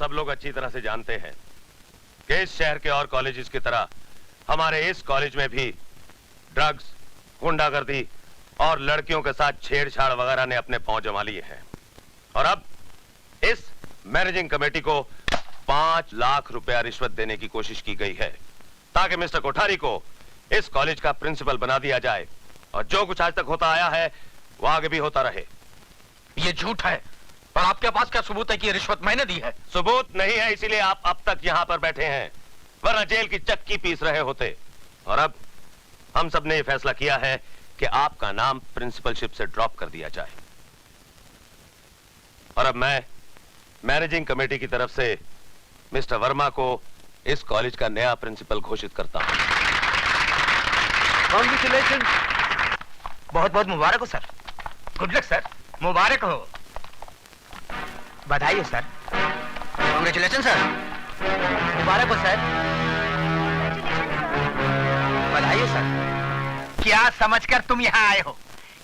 सब लोग अच्छी तरह से जानते हैं कि इस शहर के और कॉलेजेस की तरह हमारे इस कॉलेज में भी ड्रग्स, गुंडागर्दी और लड़कियों के साथ छेड़छाड़ वगैरह ने अपने पांव जमा लिए हैं। और अब इस मैनेजिंग कमेटी को 5 लाख रुपया रिश्वत देने की कोशिश की गई है ताकि मिस्टर कोठारी को इस कॉलेज का प्रिंसिपल बना दिया जाए और जो कुछ आज तक होता आया है वो आगे भी होता रहे। ये झूठ है। और आपके पास क्या सबूत है कि ये रिश्वत मैंने दी है? सबूत नहीं है, इसीलिए आप अब तक यहाँ पर बैठे हैं, वरना जेल की चक्की पीस रहे होते। और अब हम सब ने ये फैसला किया है कि आपका नाम प्रिंसिपलशिप से ड्रॉप कर दिया जाए। और अब मैं मैनेजिंग कमेटी की तरफ से मिस्टर वर्मा को इस कॉलेज का नया प्रिंसिपल घोषित करता हूं। कांग्रेचुलेशन। बहुत बहुत मुबारक हो सर। Good luck sir. मुबारक हो। बधाई हो सर। Congratulation sir. मुबारक हो सर। बधाई हो सर। क्या समझकर तुम यहाँ आए हो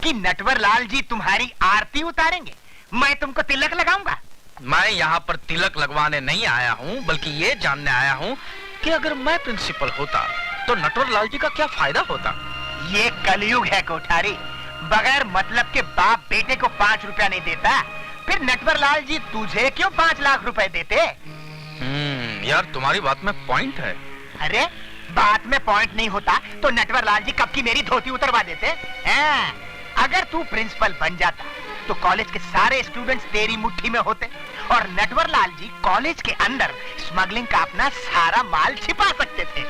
कि नटवर लाल जी तुम्हारी आरती उतारेंगे? मैं तुमको तिलक लगाऊंगा। मैं यहाँ पर तिलक लगवाने नहीं आया हूँ, बल्कि ये जानने आया हूँ कि अगर मैं प्रिंसिपल होता तो नटवर लाल जी का क्या फायदा होता। ये कलयुग है कोठारी। बगैर मतलब के बाप बेटे को 5 रुपया नहीं देता, फिर नटवर लाल जी तुझे क्यों 5 लाख रुपए देते? यार तुम्हारी बात में पॉइंट है। अरे बात में पॉइंट नहीं होता तो नटवर लाल जी कब की मेरी धोती उतरवा देते हैं। अगर तू प्रिंसिपल बन जाता तो कॉलेज के सारे स्टूडेंट्स तेरी मुट्ठी में होते और नटवर लाल जी कॉलेज के अंदर स्मगलिंग का अपना सारा माल छिपा सकते थे।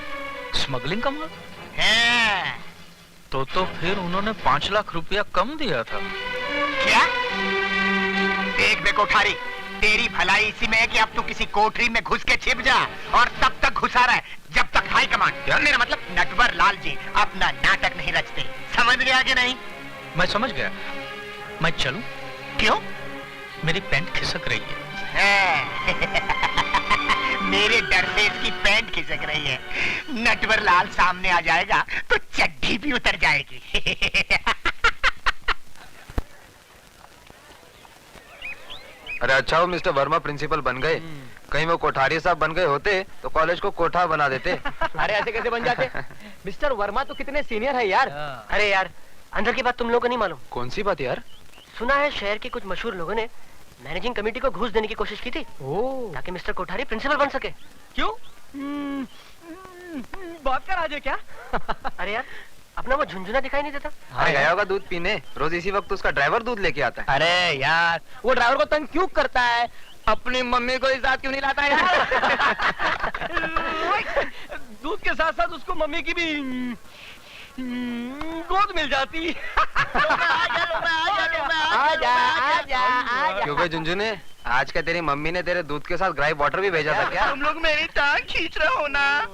स्मगलिंग का माल? हाँ। तो फिर उन्होंने 5 लाख रुपया कम दिया था। क्या? देख बे कोठारी, तेरी भलाई इसी में है कि अब तू किसी कोठरी में घुस के छिप जा और तब तक घुसा रहे जब तक हाई कमांड, मेरा मतलब नटवर लाल जी अपना नाटक नहीं रचते। समझ गया कि नहीं? मैं समझ गया। मैं चलूं? क्यों? मेरी पैंट खिसक रही है। मेरे डर से इसकी पैंट खिसक रही है। नटवर लाल सामने आ जाएगा तो चड्डी भी उतर जाएगी। अरे अच्छा हो मिस्टर वर्मा प्रिंसिपल बन गए। कहीं वो कोठारी साहब बन गए होते तो कॉलेज को कोठा बना देते। अरे ऐसे कैसे बन जाते? मिस्टर वर्मा तो कितने सीनियर है यार। अरे यार अंदर की बात तुम लोगों को नहीं मालूम। कौन सी बात यार? सुना है शहर के कुछ मशहूर लोगों ने मैनेजिंग कमेटी को घूस देने की कोशिश की थी ताकि मिस्टर कोठारी प्रिंसिपल बन सके। क्यों? बात का राज है क्या? अरे यार अपना वो झुंझुना दिखाई नहीं देता? अरे गया होगा दूध पीने। रोज इसी वक्त उसका ड्राइवर दूध लेके आता है। अरे यार वो ड्राइवर को तंग क्यों करता है? अपनी मम्मी को इस साथ क्यों नहीं लाता यार? दूध के साथ साथ उसको मम्मी की भी गोद मिल जाती। क्यों भाई झुंझुने, आज क्या तेरी मम्मी ने तेरे दूध के साथ ग्राइप वाटर भी भेजा था क्या? तुम लोग मेरी टांग खींच रहे हो ना।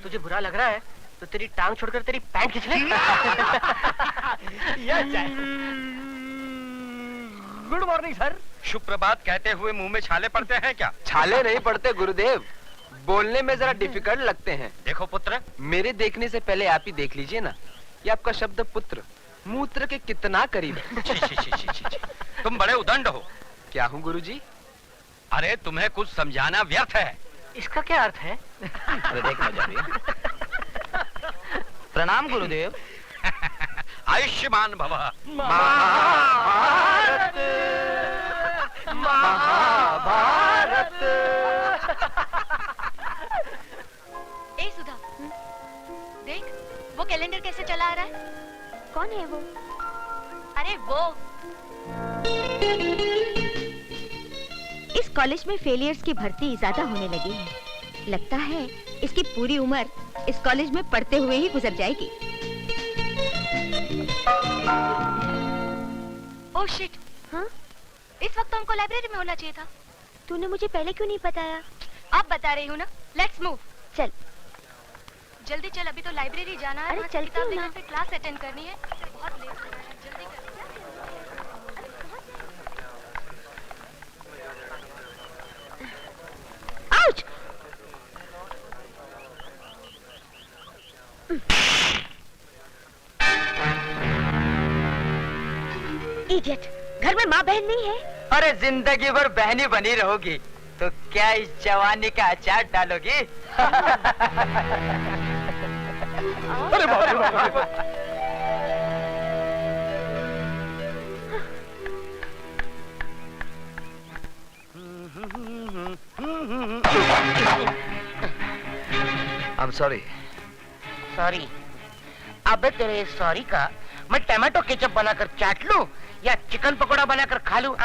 तुझे बुरा लग रहा है तो तेरी टांग छोड़कर तेरी पैंट खींच ले। Good morning sir. सुप्रभात कहते हुए मुंह में छाले पड़ते हैं क्या? छाले नहीं पड़ते गुरुदेव, बोलने में जरा डिफिकल्ट लगते हैं। देखो पुत्र, मेरे देखने से पहले आप ही देख लीजिए ना। ये आपका शब्द पुत्र मूत्र के कितना करीब है। तुम बड़े उदंड हो। क्या हूँ गुरुजी? अरे तुम्हें कुछ समझाना व्यर्थ है। इसका क्या अर्थ है? अरे देखना जा रही है। प्रणाम गुरुदेव। आयुष्मान भव। महाभारत महाभारत। ए सुधा, देख वो कैलेंडर कैसे चला आ रहा है। कौन है वो? अरे वो इस कॉलेज में फेलियर्स की भर्ती ज्यादा होने लगी है। लगता है इसकी पूरी उम्र इस कॉलेज में पढ़ते हुए ही गुजर जाएगी। Oh shit. हाँ? इस वक्त तो हमको लाइब्रेरी में होना चाहिए था। तूने मुझे पहले क्यों नहीं बताया? अब बता रही हूँ ना। Let's move. चल जल्दी चल, अभी तो लाइब्रेरी जाना है। अरे चलती हूँ ना। फिर क्लास अटेंड करनी है। बहुत लेट हो रहा है, जल्दी कर। आउच! इडियट, घर में माँ बहन नहीं है? अरे जिंदगी भर बहनी बनी रहोगी। तो क्या इस जवानी का अचार डालोगी? अरे बाप रे बाप। I'm sorry. सॉरी। अबे तेरे सॉरी का मैं टमाटो केचप बनाकर चाट लूं या चिकन पकोड़ा बनाकर खा लूं?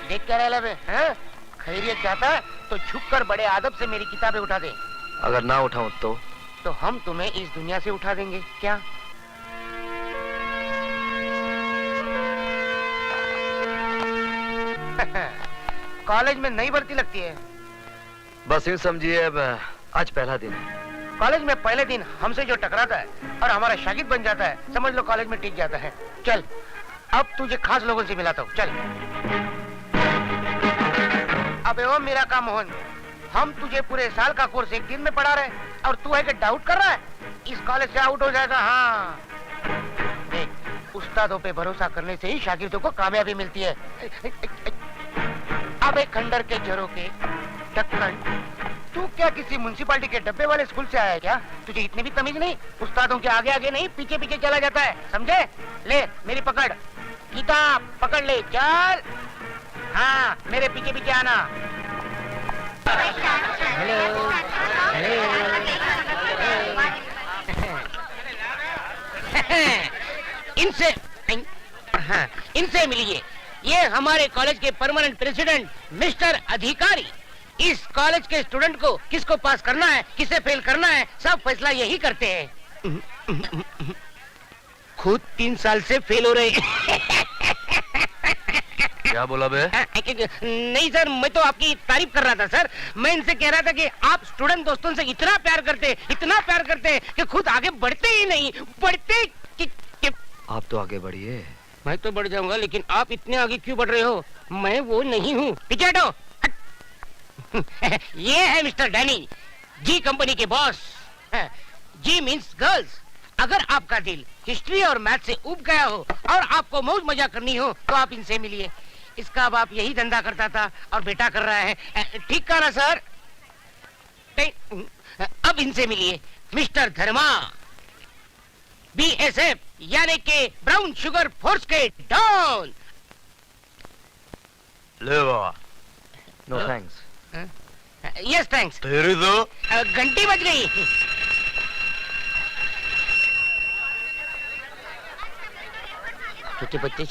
देख क्या रहा है? खैरियत चाहता है तो झुककर बड़े आदब से मेरी किताबें उठा दे। अगर ना उठाऊं तो हम तुम्हें इस दुनिया से उठा देंगे क्या? कॉलेज में नई भर्ती लगती है। बस यूं समझिए अब आज पहला दिन है। कॉलेज में पहले दिन हमसे जो टकराता है और हमारा शागिर्द बन जाता है, समझ लो कॉलेज में टिक जाता है। चल अब तुझे खास लोगों से मिलाता हूँ, चल। अबे ओ मेरा काम मोहन, हम तुझे पूरे साल का कोर्स एक दिन में पढ़ा रहे और तू है कि डाउट कर रहा है इस कॉलेज से आउट हो जाएगा। हाँ देख, उस्तादों पे भरोसा करने से ही शागिर्दों को कामयाबी मिलती है। अबे खंडर के झरोके ढक्कन, तू क्या किसी म्युनिसिपालिटी के डब्बे वाले स्कूल से आया है क्या? तुझे इतनी भी तमीज नहीं? उस्तादों के आगे आगे नहीं पीछे पीछे चला जाता है, समझे? ले मेरी पकड़, किताब पकड़ ले, चल। हाँ मेरे पीछे पीछे आना। इनसे मिलिए, ये हमारे कॉलेज के परमानेंट प्रेसिडेंट मिस्टर अधिकारी। इस कॉलेज के स्टूडेंट को किसको पास करना है, किसे फेल करना है, सब फैसला यही करते हैं। खुद 3 साल से फेल हो रहे। क्या बोला बे? नहीं सर, मैं तो आपकी तारीफ कर रहा था सर। मैं इनसे कह रहा था कि आप स्टूडेंट दोस्तों से इतना प्यार करते कि खुद आगे बढ़ते ही नहीं, बढ़ते कि... आप तो आगे बढ़िए। मैं तो बढ़ जाऊंगा, लेकिन आप इतने आगे क्यों बढ़ रहे हो? मैं वो नहीं हूँ। पीछे हटो। ये है मिस्टर डैनी, जी कंपनी के बॉस। जी मीन्स गर्ल्स। अगर आपका दिल हिस्ट्री और मैथ से उब गया हो और आपको मौज मजा करनी हो तो आप इनसे मिलिए। इसका बाप यही धंधा करता था और बेटा कर रहा है। ठीक कहा ना सर? अब इनसे मिलिए, मिस्टर धर्मा, BSF यानी के ब्राउन शुगर फोर्स के डॉन। ले बाबा। No thanks. Yes thanks. तेरी तो घंटी बज गई। छोटे बच्चे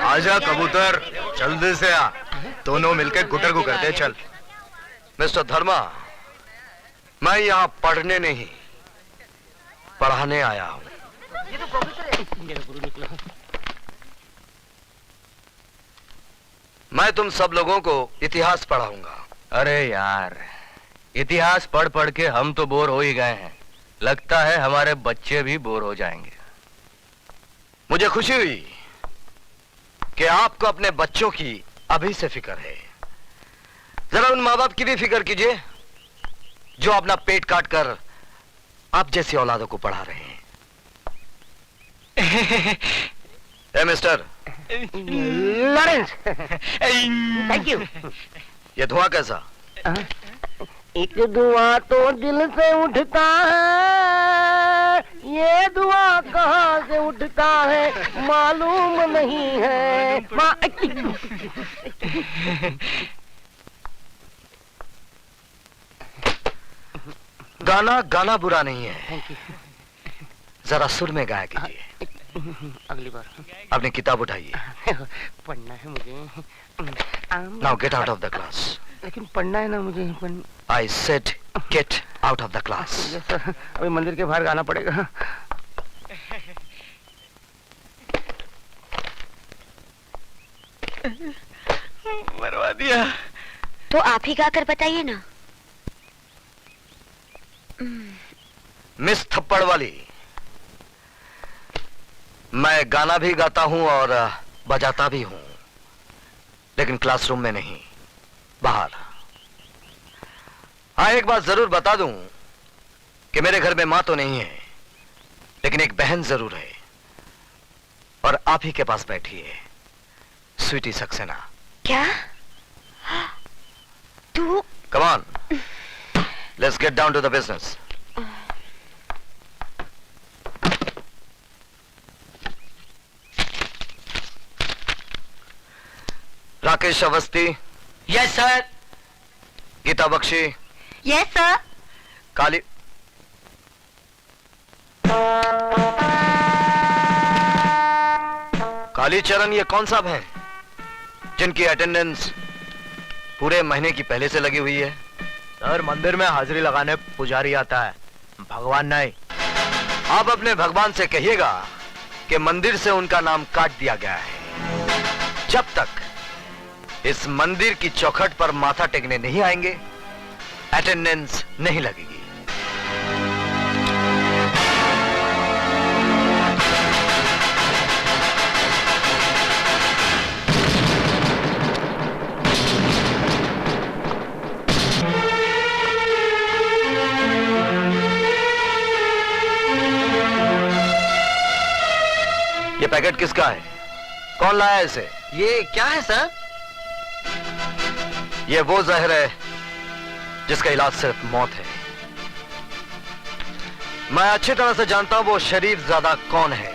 आजा कबूतर, जल्दी से आ। दोनों मिलकर गुटर को करते चल। मिस्टर धर्मा, मैं यहाँ पढ़ने नहीं पढ़ाने आया हूँ। ये तो प्रोफेसर है। मेरा गुरु निकला। मैं तुम सब लोगों को इतिहास पढ़ाऊंगा। अरे यार, इतिहास पढ़ पढ़ के हम तो बोर हो ही गए हैं। लगता है हमारे बच्चे भी बोर हो जाएंगे। मुझे खुशी हुई कि आपको अपने बच्चों की अभी से फिक्र है। जरा उन माँ बाप की भी फिक्र कीजिए जो अपना पेट काट कर आप जैसी औलादों को पढ़ा रहे हैं। ए मिस्टर लॉरेंस, थैंक यू। ये धुआं कैसा? एक धुआं तो दिल से उठता है, ये धुआं कहाँ से उठता है मालूम नहीं है। गाना गाना बुरा नहीं है, जरा सुर में गाया कीजिए। अगली बार। अपनी किताब उठाइए। पढ़ना है मुझे। Now get out of the class. लेकिन पढ़ना है ना मुझे। I said get out of the class. अभी मंदिर के बाहर गाना पड़ेगा। मरवा दिया। तो आप ही गा कर बताइए ना। मिस थप्पड़ वाली, मैं गाना भी गाता हूं और बजाता भी हूं, लेकिन क्लासरूम में नहीं, बाहर। हाँ, एक बात जरूर बता दूं कि मेरे घर में मां तो नहीं है, लेकिन एक बहन जरूर है, और आप ही के पास बैठी है स्वीटी सक्सेना। क्या तू? Come on, let's get down to the business. Rakesh Awasthi. Yes sir. Geeta Bakshi. Yes sir. Kali Kalicharan, ये कौन साहब हैं जिनकी अटेंडेंस पूरे महीने की पहले से लगी हुई है? सर, मंदिर में हाजिरी लगाने पुजारी आता है, भगवान नहीं। आप अपने भगवान से कहिएगा कि मंदिर से उनका नाम काट दिया गया है। जब तक इस मंदिर की चौखट पर माथा टेकने नहीं आएंगे, अटेंडेंस नहीं लगेगी। ये पैकेट किसका है? कौन लाया इसे? ये क्या है सर? ये वो जहर है जिसका इलाज सिर्फ मौत है। मैं अच्छी तरह से जानता हूं वो शरीफ ज़्यादा कौन है,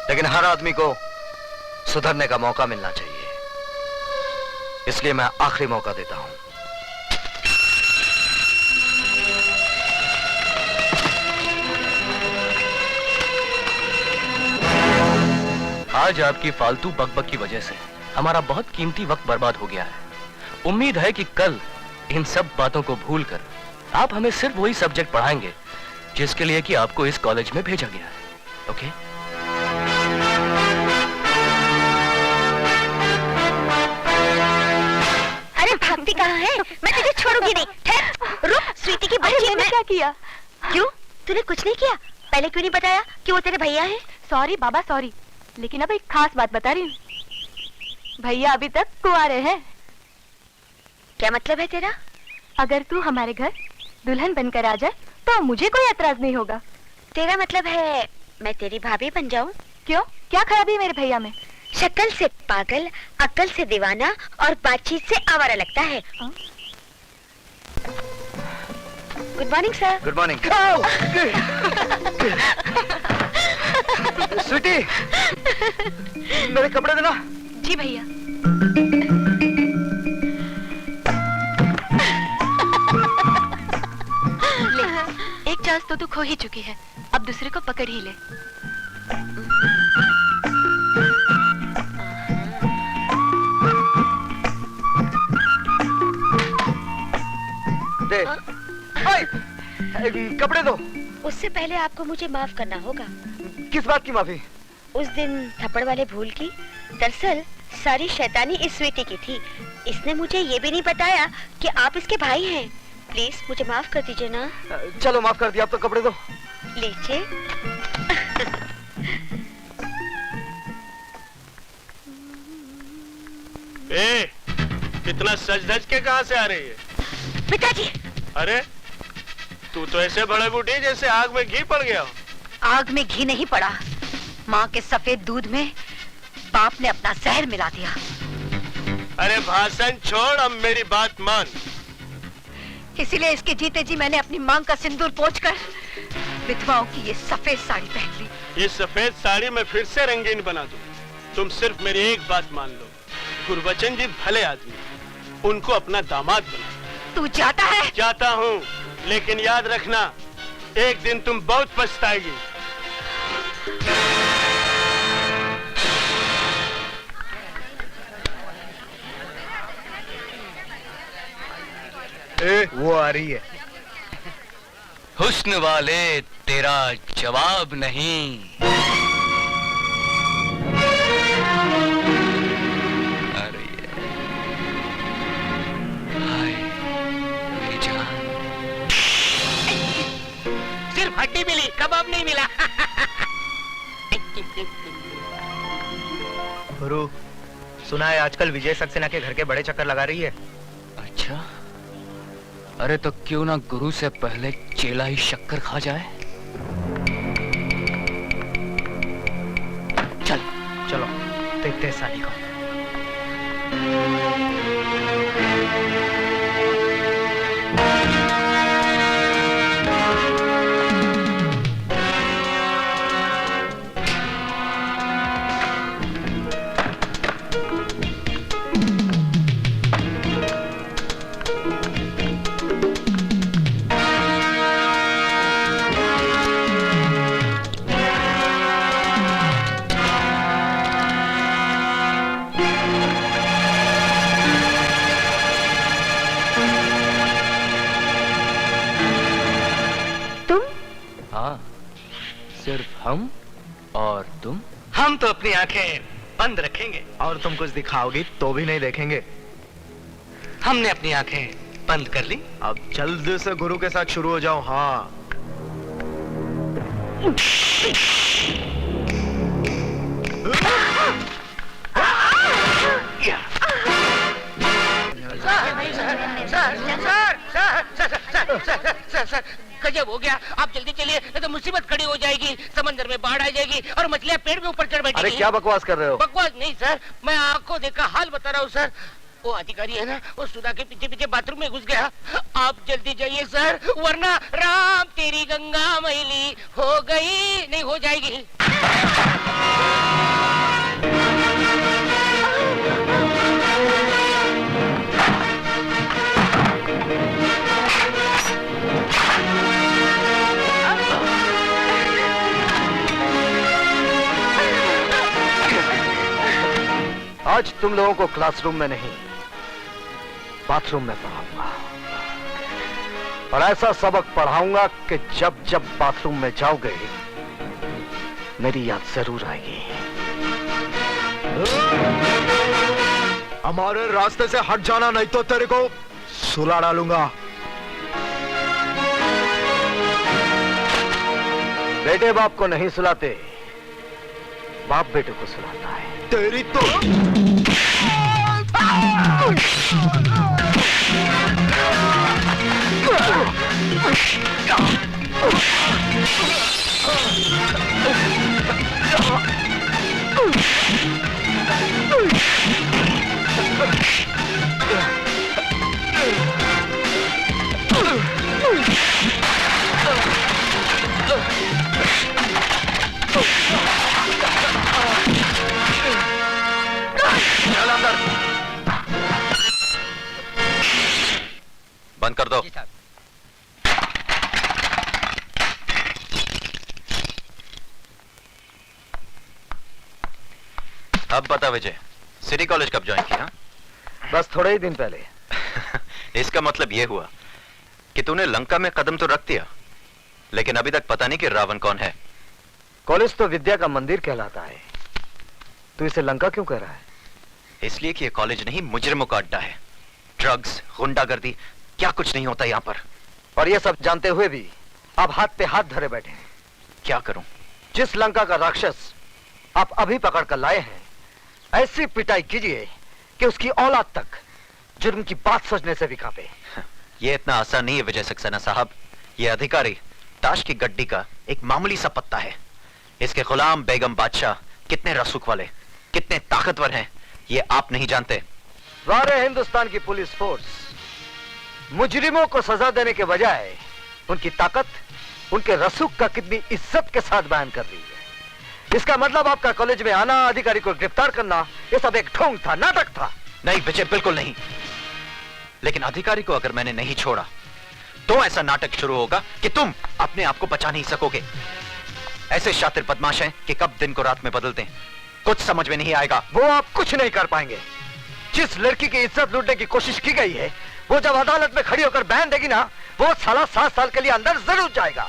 लेकिन हर आदमी को सुधरने का मौका मिलना चाहिए, इसलिए मैं आखिरी मौका देता हूं। आज आपकी फालतू बकबक की वजह से हमारा बहुत कीमती वक्त बर्बाद हो गया है। उम्मीद है कि कल इन सब बातों को भूलकर आप हमें सिर्फ वही सब्जेक्ट पढ़ाएंगे जिसके लिए कि आपको इस कॉलेज में भेजा गया है। ओके? अरे भागती कहाँ है? मैं तुझे छोड़ूंगी नहीं। ठहर, रुक। स्वीटी की बच्ची ने क्या किया? क्यों? तूने कुछ नहीं किया? पहले क्यों नहीं बताया कि वो तेरे भैया हैं? सॉरी बाबा सॉरी, लेकिन अब एक खास बात बता रही हूँ। भैया अभी तक कुंवारे हैं। क्या मतलब है तेरा? अगर तू हमारे घर दुल्हन बनकर आ जाए तो मुझे कोई एतराज नहीं होगा। तेरा मतलब है मैं तेरी भाभी बन जाऊं? क्यों? क्या खराबी है मेरे भैया में? शक्ल से पागल, अक्ल से दीवाना और बातचीत से आवारा लगता है। Good morning sir. Good morning. Sweetie, मेरे कपड़े देना। जी भैया। ले, एक चांस तो तू खो ही चुकी है, अब दूसरे को पकड़ ही ले। दे। कपड़े दो। उससे पहले आपको मुझे माफ करना होगा। किस बात की माफी? उस दिन थप्पड़ वाले भूल की। दरअसल सारी शैतानी इस स्वीटी की थी। इसने मुझे ये भी नहीं बताया कि आप इसके भाई हैं। प्लीज मुझे माफ कर दीजिए ना। चलो माफ कर दिया, अब तो कपड़े दो। लीजिए। ए, इतना सज धज के कहाँ से आ रही है? पिताजी। अरे तू तो ऐसे बड़े बूढ़ी जैसे आग में घी पड़ गया हो। आग में घी नहीं पड़ा, माँ के सफेद दूध में बाप ने अपना जहर मिला दिया। अरे भाषण छोड़, अब मेरी बात मान। इसीलिए इसके जीते जी मैंने अपनी मांग का सिंदूर पोंछकर विधवाओं की ये सफेद साड़ी पहन ली। ये सफेद साड़ी मैं फिर से रंगीन बना दूं। तुम सिर्फ मेरी एक बात मान लो, गुरबचन जी भले आदमी, उनको अपना दामाद बना। तू जाता है? जाता हूँ, लेकिन याद रखना एक दिन तुम बहुत पछताएगी। वो आ रही है। हुस्न वाले तेरा जवाब नहीं। अरे हाय मेरी जान। सिर्फ हड्डी मिली, कबाब नहीं मिला। गुरु, सुना है आजकल विजय सक्सेना के घर के बड़े चक्कर लगा रही है। अच्छा, अरे तो क्यों ना गुरु से पहले चेला ही शक्कर खा जाए। देखते हैं साली को। हाँ, सिर्फ हम और तुम। हम तो अपनी आंखें बंद रखेंगे और तुम कुछ दिखाओगी तो भी नहीं देखेंगे। हमने अपनी आंखें बंद कर ली। अब जल्दी से गुरु के साथ शुरू हो जाओ। हाँ, सर, गजब हो गया। आप जल्दी चलिए, नहीं तो मुसीबत खड़ी हो जाएगी। समंदर में बाढ़ आ जाएगी और मछलियां पेड़ के ऊपर चढ़ बैठेगी। अरे क्या बकवास कर रहे हो? बकवास नहीं सर, मैं आंखों देखा हाल बता रहा हूँ सर। वो अधिकारी है ना, वो सुधा के पीछे पीछे बाथरूम में घुस गया। आप जल्दी जाइए सर, वरना राम तेरी गंगा मैली हो गई नहीं हो जाएगी। आज तुम लोगों को क्लासरूम में नहीं, बाथरूम में पढ़ाऊंगा। और ऐसा सबक पढ़ाऊंगा कि जब जब बाथरूम में जाओगे मेरी याद जरूर आएगी। हमारे रास्ते से हट जाना, नहीं तो तेरे को सुला डालूंगा। बेटे बाप को नहीं सुलाते, बाप बेटे को सुलाता है। तेरी तो बंद कर दो। अब बता विजय, सिटी कॉलेज कब ज्वाइन किया? बस थोड़े ही दिन पहले। इसका मतलब यह हुआ कि तूने लंका में कदम तो रख दिया, लेकिन अभी तक पता नहीं कि रावण कौन है। कॉलेज तो विद्या का मंदिर कहलाता है, तू इसे लंका क्यों कह रहा है? इसलिए कि यह कॉलेज नहीं, मुजरिमों का अड्डा है। ड्रग्स, गुंडागर्दी, क्या कुछ नहीं होता यहाँ पर। और ये सब जानते हुए भी आप हाथ पे हाथ धरे बैठे हैं। क्या करूं? जिस लंका का राक्षस आप अभी पकड़ कर लाए हैं, ऐसी पिटाई कीजिए कि उसकी औलाद तक जुर्म की बात सोचने से भी कांपे। यह इतना आसान नहीं है विजय सक्सेना साहब। यह अधिकारी ताश की गड्डी का एक मामूली सा पत्ता है। इसके गुलाम बेगम बादशाह कितने रसूख वाले, कितने ताकतवर हैं, ये आप नहीं जानते। सारे हिंदुस्तान की पुलिस फोर्स मुजरिमों को सजा देने के बजाय उनकी ताकत, उनके रसूख का कितनी इज्जत के साथ बयान कर रही है। इसका मतलब आपका कॉलेज में आना, अधिकारी को गिरफ्तार करना, ये सब एक ढोंग था, नाटक था। नहीं विजय, बिल्कुल नहीं। लेकिन अधिकारी को अगर मैंने नहीं छोड़ा तो ऐसा नाटक शुरू होगा कि तुम अपने आप को बचा नहीं सकोगे। ऐसे शातिर बदमाश हैं कि कब दिन को रात में बदलते हैं, कुछ समझ में नहीं आएगा। वो आप कुछ नहीं कर पाएंगे। जिस लड़की की इज्जत लूटने की कोशिश की गई है, वो जब अदालत में खड़ी होकर बयान देगी ना, वो साला 7 साल के लिए अंदर जरूर जाएगा।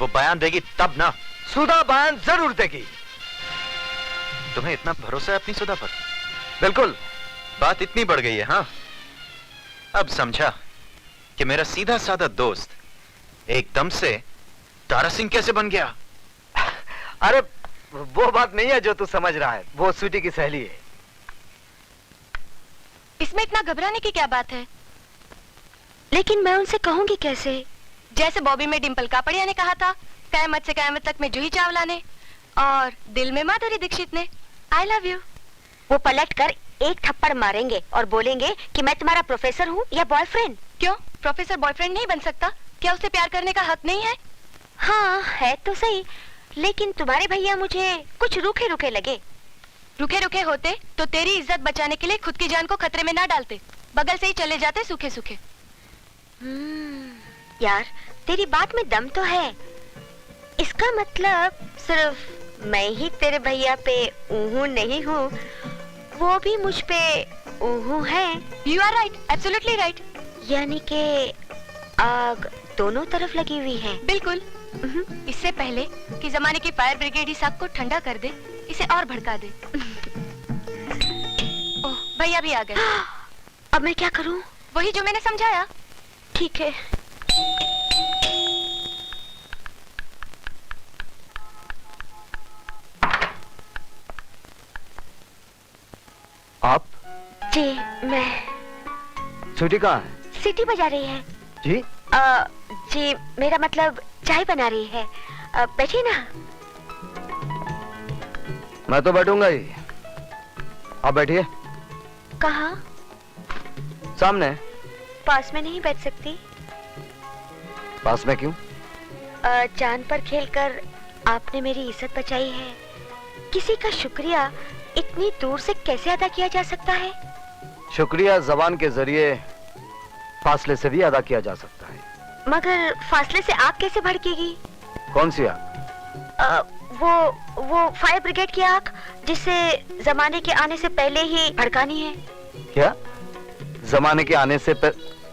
वो बयान देगी तब ना। सुधा बयान जरूर देगी। तुम्हें इतना भरोसा है अपनी सुधा पर? बिल्कुल। बात इतनी बढ़ गई है। हाँ, अब समझा कि मेरा सीधा साधा दोस्त एकदम से तारा सिंह कैसे बन गया। अरे वो बात नहीं है जो तू समझ रहा है, वो स्वीटी की सहेली है। इसमें इतना घबराने की क्या बात है? लेकिन मैं उनसे कहूंगी कैसे? जैसे बॉबी में डिंपल कापड़िया ने कहा था, कयामत से कयामत तक में जूही चावला ने, और दिल में माधुरी दीक्षित ने। I love you. वो पलटकर एक थप्पड़ मारेंगे और बोलेंगे कि मैं तुम्हारा प्रोफेसर हूँ या बॉयफ्रेंड। क्यों, प्रोफेसर बॉयफ्रेंड नहीं बन सकता? क्या उसे प्यार करने का हक नहीं है? हाँ है तो सही, लेकिन तुम्हारे भैया मुझे कुछ रूखे रूखे लगे। रुके रुके होते तो तेरी इज्जत बचाने के लिए खुद की जान को खतरे में ना डालते, बगल से ही चले जाते सूखे सूखे। यार तेरी बात में दम तो है। इसका मतलब सिर्फ मैं ही तेरे भैया पे ऊहू नहीं हूँ, वो भी मुझ पे ऊहू है। You are right, absolutely right. यानी कि आग दोनों तरफ लगी हुई है। बिल्कुल। इससे पहले कि जमाने की फायर ब्रिगेड इस आग को ठंडा कर दे, इसे और भड़का दे। ओह, भैया भी आ गए। अब मैं क्या करूं? वही जो मैंने समझाया। ठीक है। आप? जी मैं। स्वीटी कहाँ है? सीटी बजा रही है। जी? जी मेरा मतलब चाय बना रही है। बैठिए ना। मैं तो बैठूंगा ही, आप बैठिए। कहाँ? सामने। पास में नहीं बैठ सकती? पास में क्यों? जान पर खेलकर आपने मेरी इज्जत बचाई है। किसी का शुक्रिया इतनी दूर से कैसे अदा किया जा सकता है? शुक्रिया जबान के जरिए फासले से भी अदा किया जा सकता है। मगर फासले से आग कैसे भड़केगी? कौन सी आग? वो फायर ब्रिगेड की आग, जिसे जमाने के आने से पहले ही भड़कानी है। क्या? जमाने के आने से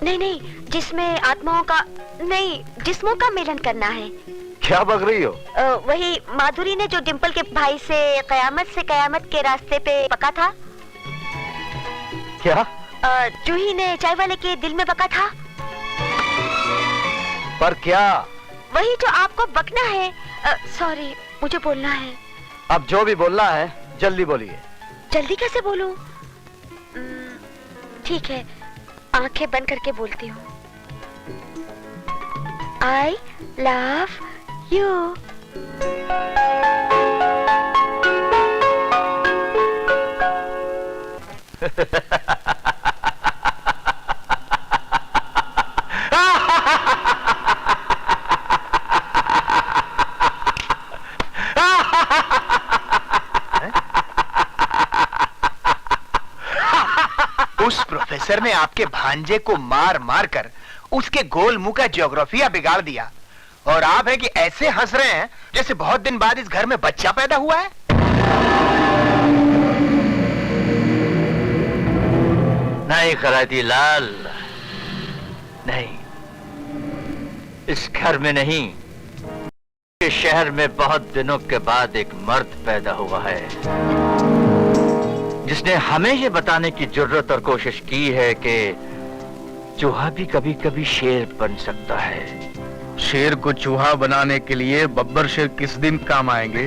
नहीं, जिसमें आत्माओं का नहीं, जिस्मों का मिलन करना है। क्या बक रही हो? वही माधुरी ने जो डिम्पल के भाई से कयामत के रास्ते पे बका था। क्या? जूही ने चाय वाले के दिल में बका था। पर क्या? वही जो आपको बकना है। सॉरी, मुझे बोलना है। अब जो भी बोलना है जल्दी बोलिए। जल्दी कैसे बोलूं? ठीक है, आंखें बंद करके बोलती हूँ। I love you। उस प्रोफेसर ने आपके भांजे को मार मार कर उसके गोल मुंह का ज्योग्राफिया बिगाड़ दिया, और आप है कि ऐसे हंस रहे हैं जैसे बहुत दिन बाद इस घर में बच्चा पैदा हुआ है। नहीं कराती लाल, नहीं, इस घर में नहीं, इस शहर में बहुत दिनों के बाद एक मर्द पैदा हुआ है जिसने हमें ये बताने की जरूरत और कोशिश की है कि चूहा भी कभी कभी शेर बन सकता है। शेर को चूहा बनाने के लिए बब्बर शेर किस दिन काम आएंगे?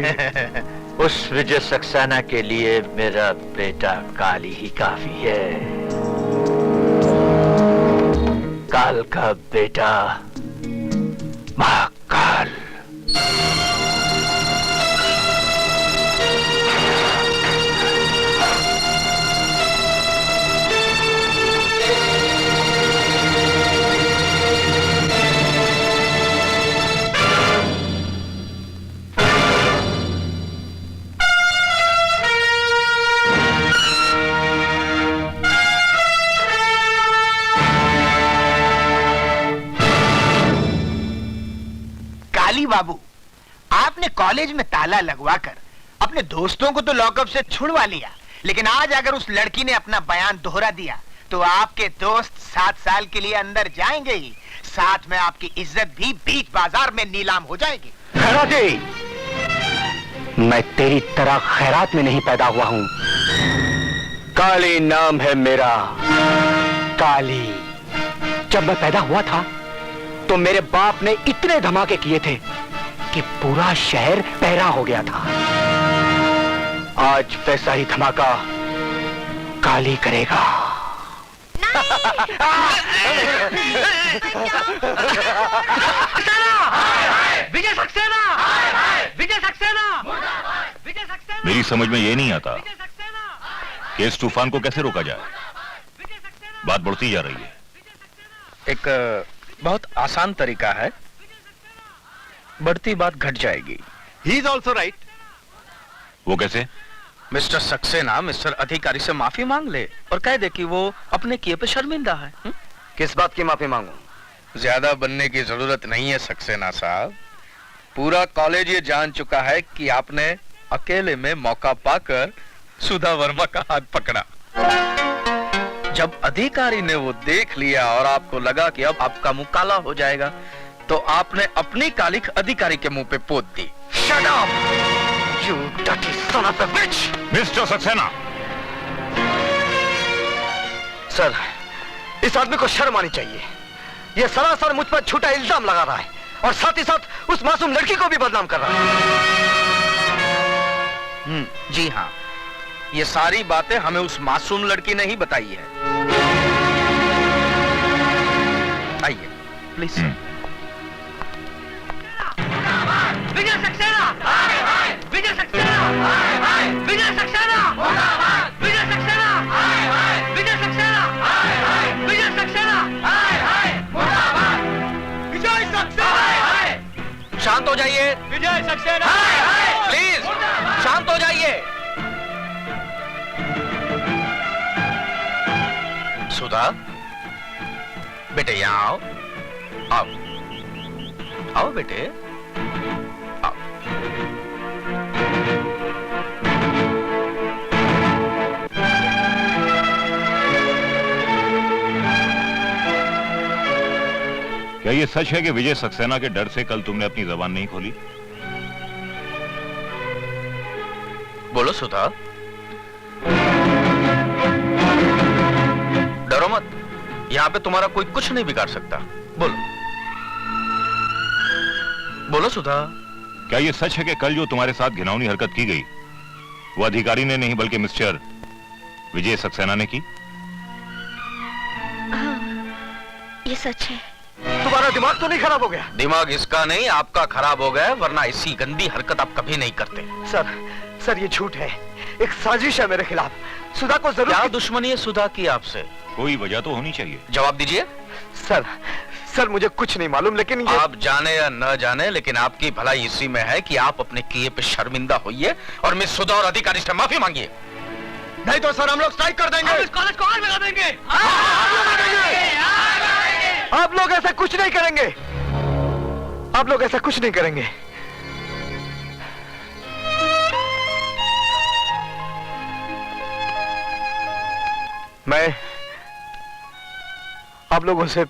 उस विजय सक्सेना के लिए मेरा बेटा काली ही काफी है। काल का बेटा महाकाल। बाबू, आपने कॉलेज में ताला लगवाकर अपने दोस्तों को तो लॉकअप से छुड़वा लिया, लेकिन आज अगर उस लड़की ने अपना बयान दोहरा दिया तो आपके दोस्त 7 साल के लिए अंदर जाएंगे ही, साथ में आपकी इज्जत भी बीच बाजार में नीलाम हो जाएगी। खैराती, मैं तेरी तरह खैरात में नहीं पैदा हुआ हूं। काली नाम है मेरा। काली। जब मैं पैदा हुआ था तो मेरे बाप ने इतने धमाके किए थे कि पूरा शहर पहरा हो गया था। आज वैसा ही धमाका काली करेगा। विजय सक्सेना! विजय सक्सेना! मेरी समझ में ये नहीं आता कि इस तूफान को कैसे रोका जाए? बात बढ़ती जा रही है। एक बहुत आसान तरीका है, बढ़ती बात घट जाएगी। He is also right. वो कैसे? मिस्टर सक्सेना मिस्टर अधिकारी से माफी मांग ले और कह दे कि वो अपने किए पे शर्मिंदा है। किस बात की माफी मांगू? ज्यादा बनने की जरूरत नहीं है सक्सेना साहब। पूरा कॉलेज ये जान चुका है कि आपने अकेले में मौका पाकर सुधा वर्मा का हाथ पकड़ा। जब अधिकारी ने वो देख लिया और आपको लगा कि अब आपका मुंह काला हो जाएगा, तो आपने अपनी कालिख अधिकारी के मुंह पे पोत दी। Shut up, you dirty son of a bitch! Mister Saxena! Sir, इस आदमी को शर्म आनी चाहिए। ये सरासर मुझ पर झूठा इल्जाम लगा रहा है और साथ ही साथ उस मासूम लड़की को भी बदनाम कर रहा है। जी हाँ, ये सारी बातें हमें उस मासूम लड़की ने ही बताई है। आइए प्लीज। विजय सक्सेना! विजय सक्सेना! विजय सक्सेना! विजय सक्सेना! विजय सक्सेना! विजय सक्सेना! विजय सक्सेना! शांत हो जाइए। विजय सक्सेना! प्लीज शांत हो जाइए। सुधा, बेटे यहाँ आओ। आओ आओ बेटे, आओ। क्या ये सच है कि विजय सक्सेना के डर से कल तुमने अपनी जबान नहीं खोली? बोलो सुधा। डरो मत, यहाँ पे तुम्हारा कोई कुछ नहीं बिगाड़ सकता। बोलो बोलो सुधा। क्या ये सच है कि कल जो तुम्हारे साथ घिनौनी हरकत की गई वो अधिकारी ने नहीं बल्कि मिस्टर विजय सक्सेना ने की? हाँ, ये सच है। तुम्हारा दिमाग तो नहीं खराब हो गया? दिमाग इसका नहीं, आपका खराब हो गया, वरना ऐसी गंदी हरकत आप कभी नहीं करते। सर ये झूठ है, एक साजिश है मेरे खिलाफ। सुधा को जरूर। क्या दुश्मनी है सुधा की आपसे? कोई वजह तो होनी चाहिए। जवाब दीजिए। सर मुझे कुछ नहीं मालूम, लेकिन ये... आप जाने या न जाने, लेकिन आपकी भलाई इसी में है कि आप अपने किए पे शर्मिंदा होइए और मिस सुधा और अधिकारी से माफी मांगिए। नहीं तो सर हम लोग स्ट्राइक कर देंगे। इस कॉलेज को आग लगा देंगे। आप लोग ऐसा कुछ नहीं करेंगे। आप लोग ऐसा कुछ नहीं करेंगे। मैं आप लोगों से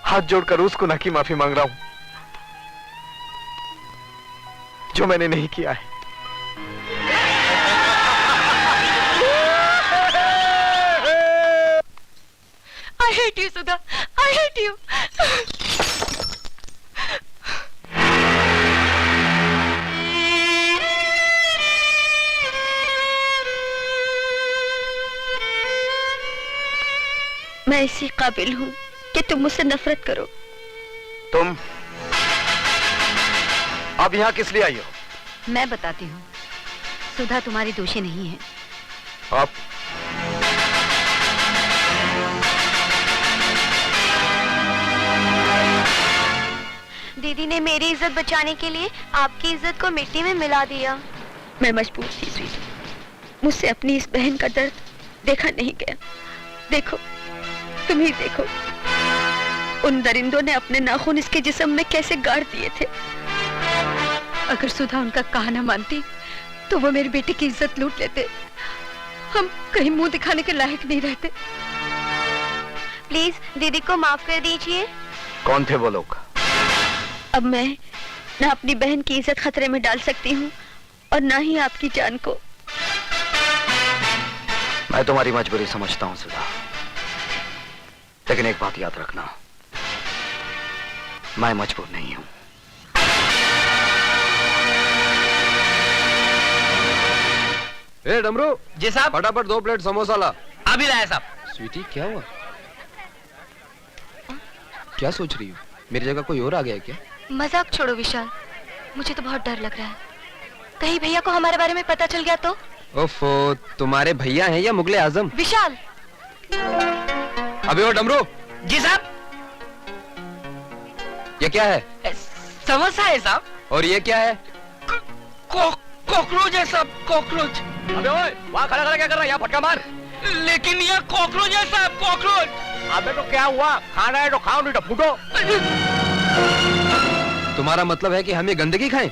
हाथ जोड़कर उस गुनाह की माफी मांग रहा हूं जो मैंने नहीं किया है। I hate you, Sudha. I hate you. मैं इसी काबिल हूँ कि तुम मुझसे नफरत करो। तुम अब यहाँ किस लिए आई हो? मैं बताती हूँ, सुधा तुम्हारी दोषी नहीं है। आप दीदी ने मेरी इज्जत बचाने के लिए आपकी इज्जत को मिट्टी में मिला दिया। मैं मजबूर थी स्वीटी, मुझसे अपनी इस बहन का दर्द देखा नहीं गया। देखो, तुम ही देखो, उन दरिंदों ने अपने नाखून इसके जिस्म में कैसे गाड़ दिए थे। अगर सुधा उनका कहना मानती तो वो मेरी बेटी की इज्जत लूट लेते। हम कहीं मुंह दिखाने के लायक नहीं रहते। प्लीज दीदी को माफ कर दीजिए। कौन थे वो लोग? अब मैं ना अपनी बहन की इज्जत खतरे में डाल सकती हूँ और ना ही आपकी जान को। मैं तुम्हारी मजबूरी समझता हूँ सुधा, लेकिन एक बात याद रखना, मैं मजबूर नहीं हूँ। ए डमरू। जी साहब। फटाफट 2 प्लेट समोसा ला। अभी लाया साहब। स्वीटी क्या हुआ? क्या सोच रही हो? मेरी जगह कोई और आ गया है क्या? मजाक छोड़ो विशाल, मुझे तो बहुत डर लग रहा है। कहीं भैया को हमारे बारे में पता चल गया तो? ओफो, तुम्हारे भैया हैं या मुगले आजम? विशाल। अबे ओ डमरू, जी साहब। ये क्या है? समोसा है साहब। और ये क्या है? कॉकरोच है साहब, कॉकरोच। अबे ओए, वहाँ खड़ा खड़ा क्या कर रहा है? यहाँ फटका मार। लेकिन ये कॉकरोच है साहब, कॉकरोच। अबे तो क्या हुआ? खाना है तो खाओ, नहीं तो फूटो। तुम्हारा मतलब है कि हम ये गंदगी खाएं?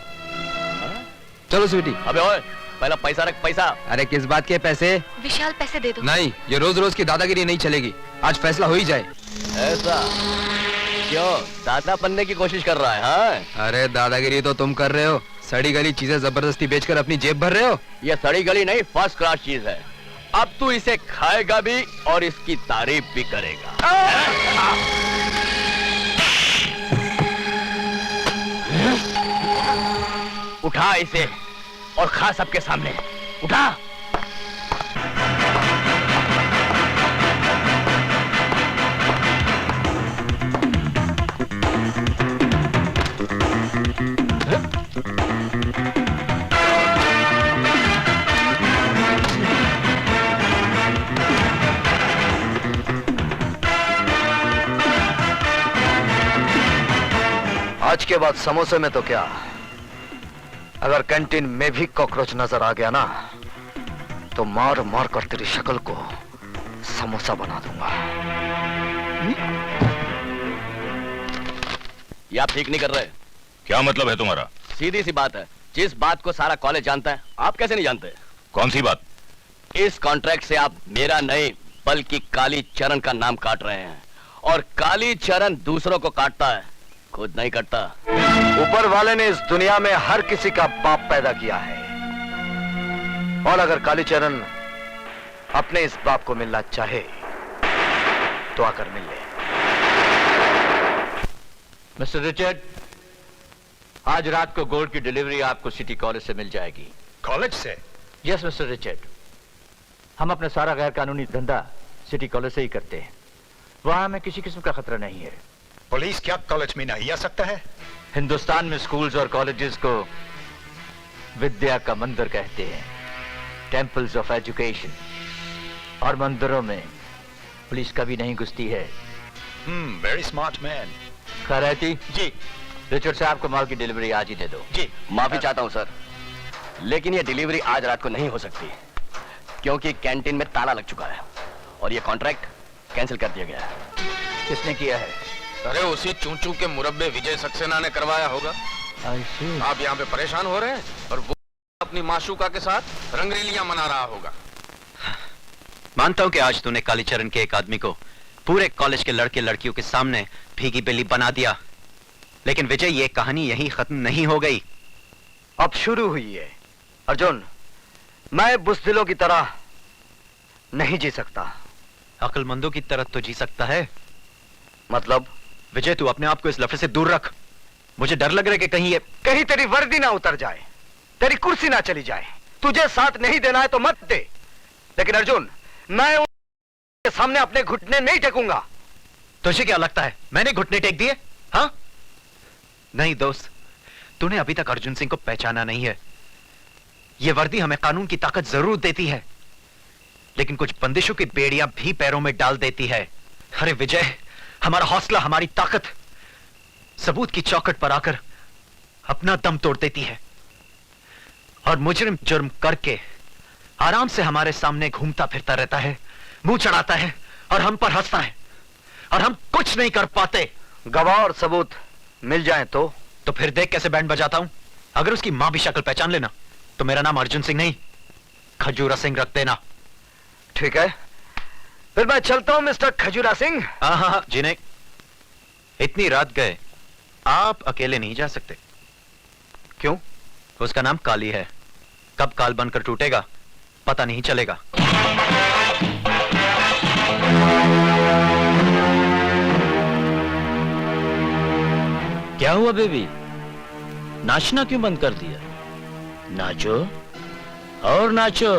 चलो स्वीटी। अबे ओए, पहला पैसा रख, पैसा। अरे किस बात के पैसे? विशाल पैसे दे दो। नहीं, ये रोज रोज की दादागिरी नहीं चलेगी। आज फैसला हो ही जाए। ऐसा क्यों? दादा बनने की कोशिश कर रहा है? हाँ? अरे दादागिरी तो तुम कर रहे हो, सड़ी गली चीजें जबरदस्ती बेचकर अपनी जेब भर रहे हो। ये सड़ी गली नहीं, फर्स्ट क्लास चीज है। अब तू इसे खाएगा भी और इसकी तारीफ भी करेगा। उठा इसे और खा सबके सामने। उठा। आज के बाद समोसे में तो क्या, अगर कैंटीन में भी कॉकरोच नजर आ गया ना तो मार मार कर तेरी शक्ल को समोसा बना दूंगा। ये आप ठीक नहीं कर रहे। क्या मतलब है तुम्हारा? सीधी सी बात है, जिस बात को सारा कॉलेज जानता है आप कैसे नहीं जानते? कौन सी बात? इस कॉन्ट्रैक्ट से आप मेरा नहीं बल्कि काली चरण का नाम काट रहे हैं, और काली चरण दूसरों को काटता है, खुद नहीं कटता। ऊपर वाले ने इस दुनिया में हर किसी का बाप पैदा किया है, और अगर कालीचरण अपने इस बाप को मिलना चाहे तो आकर मिल ले। मिस्टर रिचर्ड, आज रात को गोल्ड की डिलीवरी आपको सिटी कॉलेज से मिल जाएगी। कॉलेज से? यस मिस्टर रिचर्ड, हम अपना सारा गैर कानूनी धंधा सिटी कॉलेज से ही करते हैं। वहां हमें किसी किस्म का खतरा नहीं है। पुलिस क्या कॉलेज में नहीं आ सकता है? हिंदुस्तान में स्कूल्स और कॉलेजेस को विद्या का मंदिर कहते हैं, टेम्पल्स ऑफ एजुकेशन, और मंदिरों में पुलिस कभी नहीं घुसती है। Very smart man. Khairati ji. Richard साहब को माल की डिलीवरी आज ही दे दो। जी। माफी चाहता हूं सर, लेकिन यह डिलीवरी आज रात को नहीं हो सकती, क्योंकि कैंटीन में ताला लग चुका है और यह कॉन्ट्रैक्ट कैंसिल कर दिया गया है। किसने किया है? अरे उसी चूचू के मुरब्बे विजय सक्सेना ने करवाया होगा। आप यहाँ पे परेशान हो रहे हैं और वो अपनी माशूका के साथ रंगरेलियां मना रहा होगा। मानता हूं कि आज तूने कालीचरण के एक आदमी को पूरे कॉलेज के लड़के लड़कियों के सामने भीगी बिल्ली बना दिया, लेकिन विजय ये कहानी यहीं खत्म नहीं हो गई, अब शुरू हुई है। अर्जुन, मैं बुज़दिलों की तरह नहीं जी सकता। अक्लमंदों की तरह तो जी सकता है। मतलब? विजय, तू अपने आप को इस लफड़े से दूर रख। मुझे डर लग रहा है कि कहीं तेरी वर्दी ना उतर जाए, तेरी कुर्सी ना चली जाए। तुझे साथ नहीं देना है तो मत दे, लेकिन अर्जुन, मैं उनके सामने अपने घुटने नहीं टेकूंगा। तुझे क्या लगता है मैंने घुटने टेक दिए? हाँ? नहीं दोस्त, तूने अभी तक अर्जुन सिंह को पहचाना नहीं है। यह वर्दी हमें कानून की ताकत जरूर देती है, लेकिन कुछ बंदिशों की बेड़ियां भी पैरों में डाल देती है। अरे विजय, हमारा हौसला, हमारी ताकत सबूत की चौखट पर आकर अपना दम तोड़ देती है, और मुजरिम जुर्म करके आराम से हमारे सामने घूमता फिरता रहता है, मुंह चढ़ाता है और हम पर हंसता है, और हम कुछ नहीं कर पाते। गवाह और सबूत मिल जाएं तो फिर देख कैसे बैंड बजाता हूं। अगर उसकी मां भी शक्ल पहचान लेना तो मेरा नाम अर्जुन सिंह नहीं, खजूरा सिंह रख देना। ठीक है, फिर मैं चलता हूं मिस्टर खजूरा सिंह। हाँ, जी नहीं, इतनी रात गए आप अकेले नहीं जा सकते। क्यों? उसका नाम काली है, कब काल बनकर टूटेगा पता नहीं चलेगा। क्या हुआ बेबी, नाचना क्यों बंद कर दिया? नाचो और नाचो।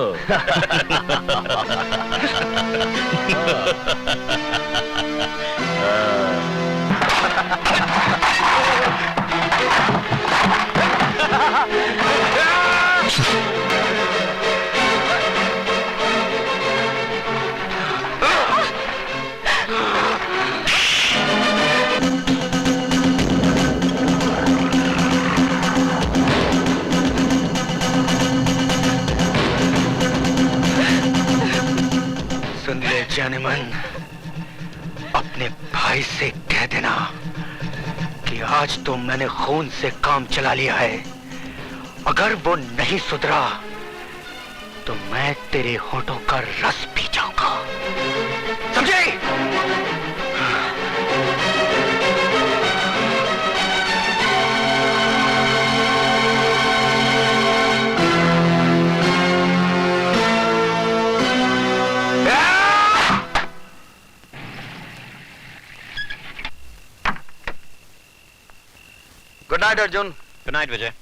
अपने भाई से कह देना कि आज तो मैंने खून से काम चला लिया है। अगर वो नहीं सुधरा तो मैं तेरे होठों का रस पी जाऊंगा, समझे? Good night Arjun. Good night Vijay.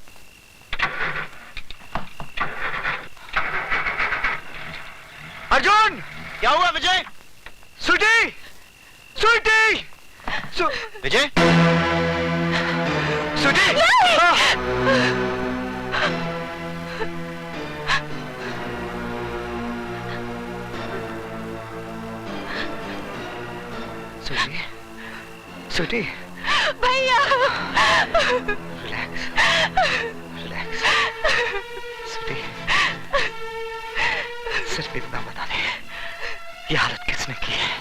Arjun! क्या हुआ विजय? स्वीटी! स्वीटी! विजय? स्वीटी! स्वीटी! स्वीटी! भैया! Relax, relax. स्वीटी, सिर्फ इतना बता दे, ये हालत किसने की है?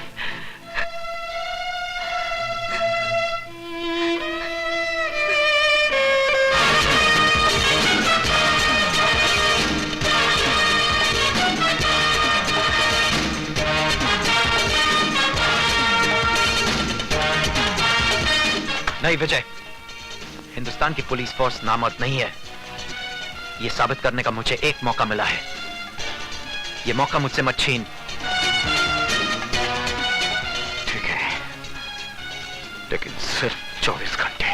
नहीं विजय, हिंदुस्तान की पुलिस फोर्स नामर्द नहीं है। यह साबित करने का मुझे एक मौका मिला है। यह मौका मुझसे मत छीन। ठीक है, लेकिन सिर्फ 24 घंटे।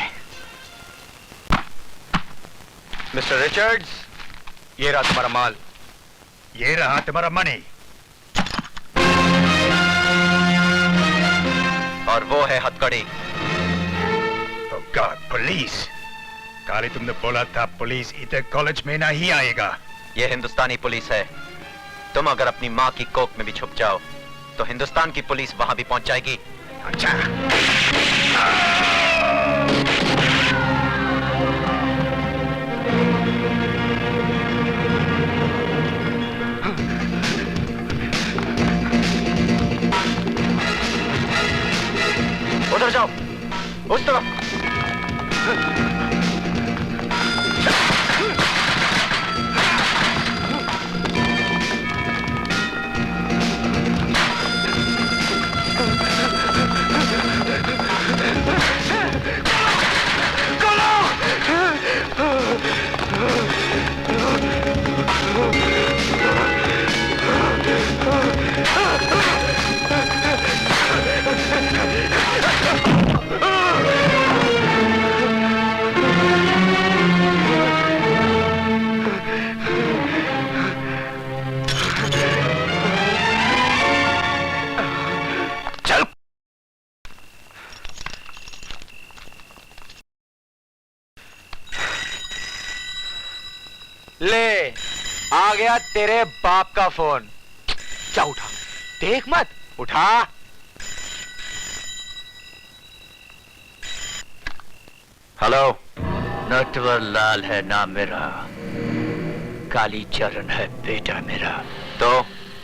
मिस्टर रिचर्ड्स, ये रहा तुम्हारा माल। ये रहा तुम्हारा मनी। और वो है हथकड़ी। God, police! काली तुमने बोला था पुलिस इधर कॉलेज में नहीं आएगा। ये हिंदुस्तानी पुलिस है। तुम अगर अपनी माँ की कोख में भी छुप जाओ तो हिंदुस्तान की पुलिस वहां भी पहुंच जाएगी। अच्छा। उधर जाओ, उस तरफ। ले, आ गया तेरे बाप का फोन। क्या उठा? देख मत, उठा। हेलो। नटवर लाल है नाम मेरा, काली चरण है बेटा मेरा। तो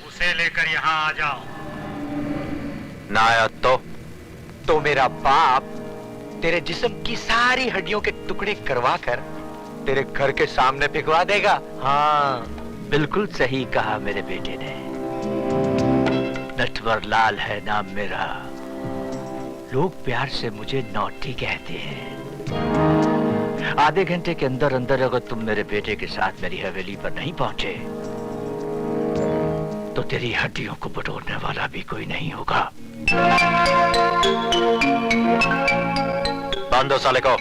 उसे लेकर यहाँ आ जाओ। ना आया तो मेरा बाप तेरे जिस्म की सारी हड्डियों के टुकड़े करवा कर तेरे घर के सामने पिघवा देगा। हाँ, बिल्कुल सही कहा मेरे बेटे ने। नटवर लाल है नाम मेरा, लोग प्यार से मुझे नौटी कहते हैं। आधे घंटे के अंदर अंदर अगर तुम मेरे बेटे के साथ मेरी हवेली पर नहीं पहुंचे तो तेरी हड्डियों को बटोरने वाला भी कोई नहीं होगा। बांध दो साले को।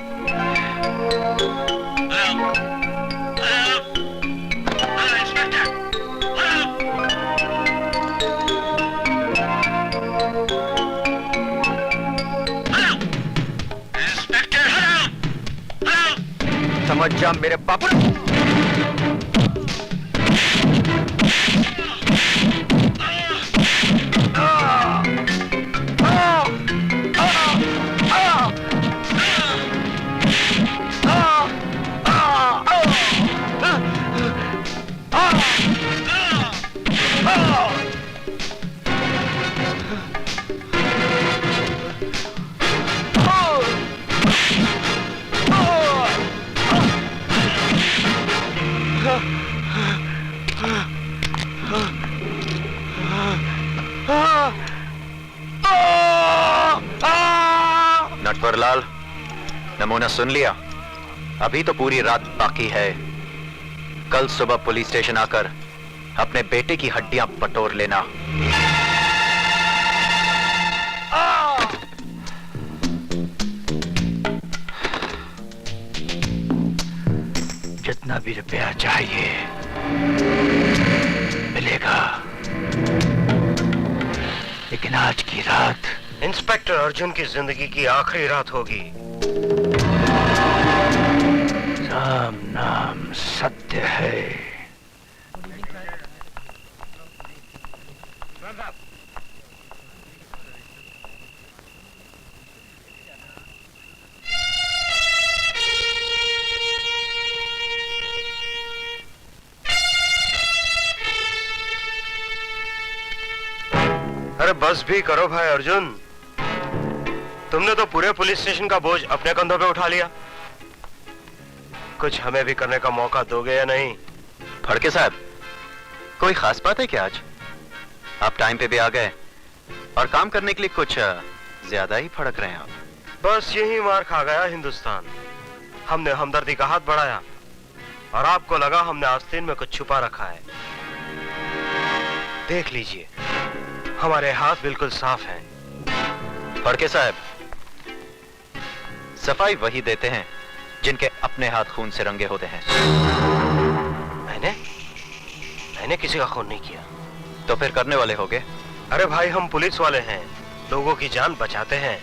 समझ जा मेरे बापू। नटवरलाल, नमूना सुन लिया? अभी तो पूरी रात बाकी है। कल सुबह पुलिस स्टेशन आकर अपने बेटे की हड्डियां बटोर लेना। जितना भी रुपया चाहिए मिलेगा, लेकिन आज की रात इंस्पेक्टर अर्जुन की जिंदगी की आखिरी रात होगी। राम नाम सत्य है। अरे बस भी करो भाई अर्जुन, तुमने तो पूरे पुलिस स्टेशन का बोझ अपने कंधों पे उठा लिया। कुछ हमें भी करने का मौका दोगे या नहीं? फड़के साहब, कोई खास बात है क्या आज? आप टाइम पे भी आ गए और काम करने के लिए कुछ ज्यादा ही फड़क रहे हैं आप। बस यही मार खा गया हिंदुस्तान। हमने हमदर्दी का हाथ बढ़ाया और आपको लगा हमने आस्तीन में कुछ छुपा रखा है। देख लीजिए, हमारे हाथ बिल्कुल साफ हैं। फड़के साहब, सफाई वही देते हैं जिनके अपने हाथ खून से रंगे होते हैं। मैंने किसी का खून नहीं किया। तो फिर करने वाले होगे? अरे भाई, हम पुलिस वाले हैं, लोगों की जान बचाते हैं,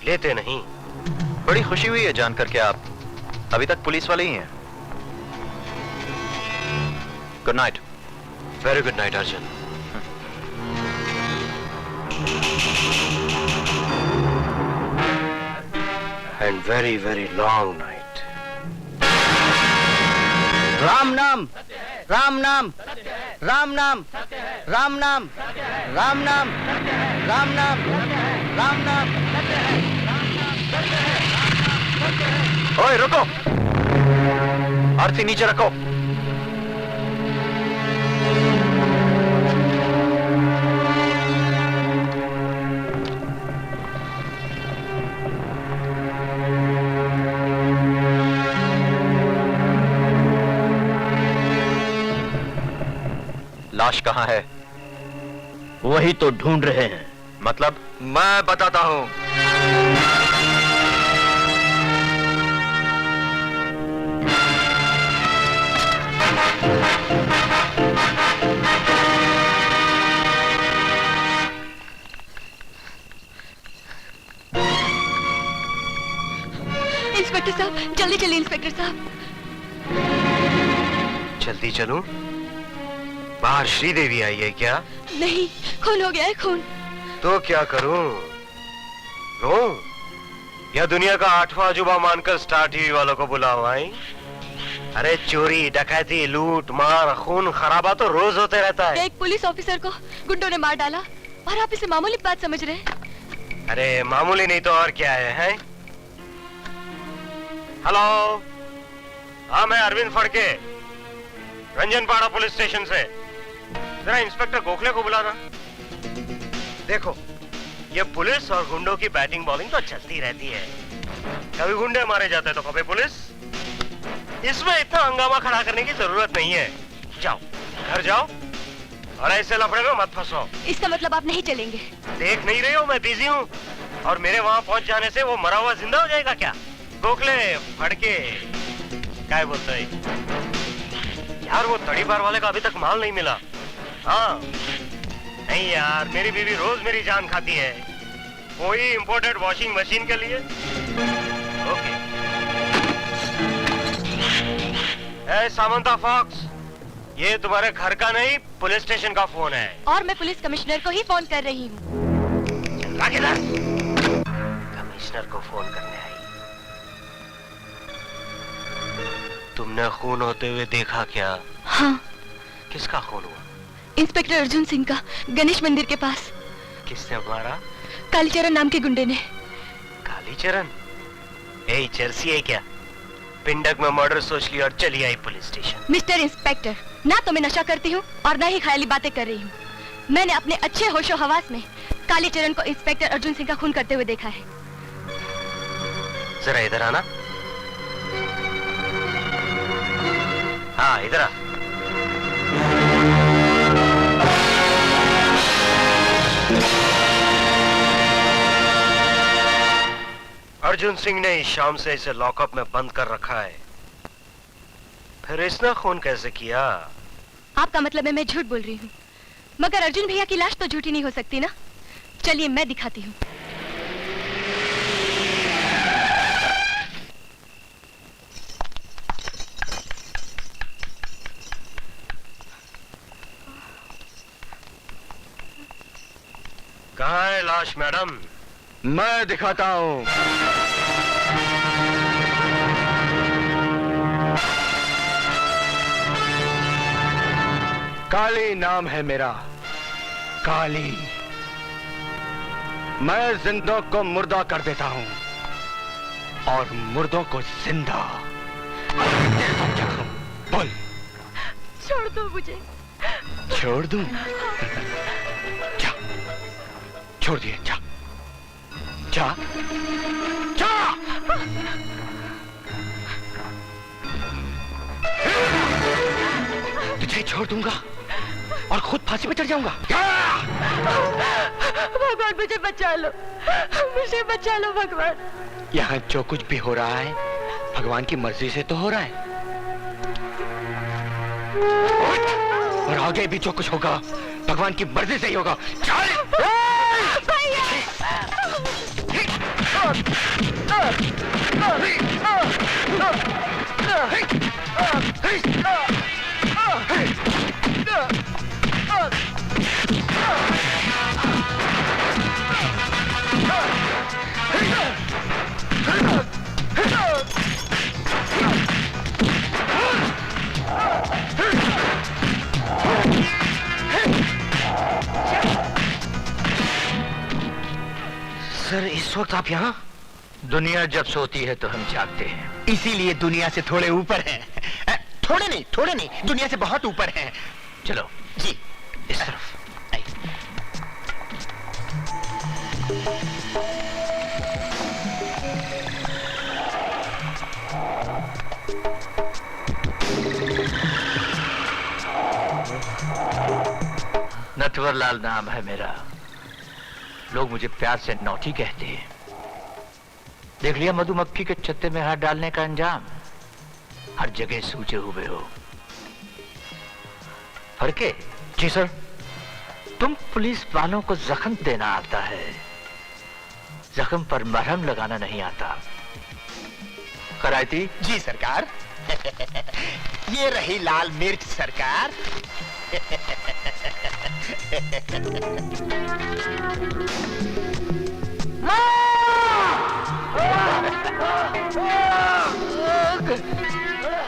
लेते नहीं। बड़ी खुशी हुई है जानकर कि आप अभी तक पुलिस वाले ही हैं। Good night. Very good night Arjun. And very, very long night. Ram नाम, राम नाम, राम नाम, राम नाम, राम नाम, राम नाम, राम नाम। ओए रुको, आरती नीचे रखो। लाश कहाँ है? वही तो ढूंढ रहे हैं। मतलब? मैं बताता हूं। इंस्पेक्टर साहब, जल्दी चलिए इंस्पेक्टर साहब। जल्दी चलूं? बाहर श्रीदेवी आई है क्या? नहीं, खून हो गया है, खून। तो क्या करूं? रो या दुनिया का 8वां अजूबा मानकर स्टार टीवी वालों को बुलाओ? आई? अरे चोरी, डकैती, लूट मार, खून खराबा तो रोज होते रहता है। एक पुलिस ऑफिसर को गुंडों ने मार डाला और आप इसे मामूली बात समझ रहे हैं? अरे मामूली नहीं तो और क्या है? हेलो, हाँ मैं अरविंद फड़के, रंजनपाड़ा पुलिस स्टेशन से। जरा इंस्पेक्टर गोखले को बुलाना। देखो, ये पुलिस और गुंडों की बैटिंग बॉलिंग तो चलती रहती है। कभी गुंडे मारे जाते हैं तो कभी पुलिस। इसमें इतना हंगामा खड़ा करने की जरूरत नहीं है। जाओ, घर जाओ और ऐसे लफड़े में मत फंसो। इसका मतलब आप नहीं चलेंगे? देख नहीं रही हो मैं बिजी हूँ, और मेरे वहाँ पहुँच जाने से वो मरा हुआ जिंदा हो जाएगा क्या? गोखले फड़के क्या बोलते हैं यार? वो तड़ी बार वाले का अभी तक माल नहीं मिला। हाँ नहीं यार, मेरी बीवी रोज मेरी जान खाती है, कोई इंपोर्टेड वॉशिंग मशीन के लिए। ओके। ए सामंता फॉक्स, ये तुम्हारे घर का नहीं पुलिस स्टेशन का फोन है। और मैं पुलिस कमिश्नर को ही फोन कर रही हूँ। कमिश्नर को फोन करने आई? तुमने खून होते हुए देखा क्या? हाँ। किसका खून हुआ? इंस्पेक्टर अर्जुन सिंह का, गणेश मंदिर के पास। किसने मारा? कालीचरण नाम के गुंडे ने। कालीचरण? ए चर्सी है क्या? पिंडक में मर्डर सोच लिया और चली आई पुलिस स्टेशन। मिस्टर इंस्पेक्टर, ना तो मैं नशा करती हूँ और ना ही ख्याली बातें कर रही हूँ। मैंने अपने अच्छे होशो हवास में कालीचरण को इंस्पेक्टर अर्जुन सिंह का खून करते हुए देखा है। जरा इधर आना। हाँ इधर आ। अर्जुन सिंह ने इस शाम से इसे लॉकअप में बंद कर रखा है, फिर इसने खून कैसे किया? आपका मतलब है मैं झूठ बोल रही हूँ, मगर अर्जुन भैया की लाश तो झूठी नहीं हो सकती ना। चलिए मैं दिखाती हूँ। कहाँ है लाश मैडम? मैं दिखाता हूँ। काली नाम है मेरा, काली। मैं जिंदों को मुर्दा कर देता हूँ और मुर्दों को जिंदा। क्या करूं? बोल। छोड़ दो मुझे। छोड़ दूं? जा, छोड़ दिए। जा जा जा। तुझे छोड़ दूंगा और खुद फांसी पे चढ़ जाऊंगा। भगवान मुझे बचा लो, मुझे बचा लो भगवान। यहाँ जो कुछ भी हो रहा है भगवान की मर्जी से तो हो रहा है, और आगे भी जो कुछ होगा भगवान की मर्जी से ही होगा। चल सर, इस वक्त आप यहाँ? दुनिया जब सोती है तो हम जागते हैं। इसीलिए दुनिया से थोड़े ऊपर हैं। थोड़े नहीं, दुनिया से बहुत ऊपर हैं। चलो जी, इस तरफ। नटवरलाल नाम है मेरा। लोग मुझे प्यार से नौटी कहते हैं। देख लिया मधुमक्खी के छत्ते में हाथ डालने का अंजाम? हर जगह सूझे हुए हो। फड़के? जी सर। तुम पुलिस वालों को जख्म देना आता है, जख्म पर मरहम लगाना नहीं आता। करायती? जी सरकार। ये रही लाल मिर्च सरकार।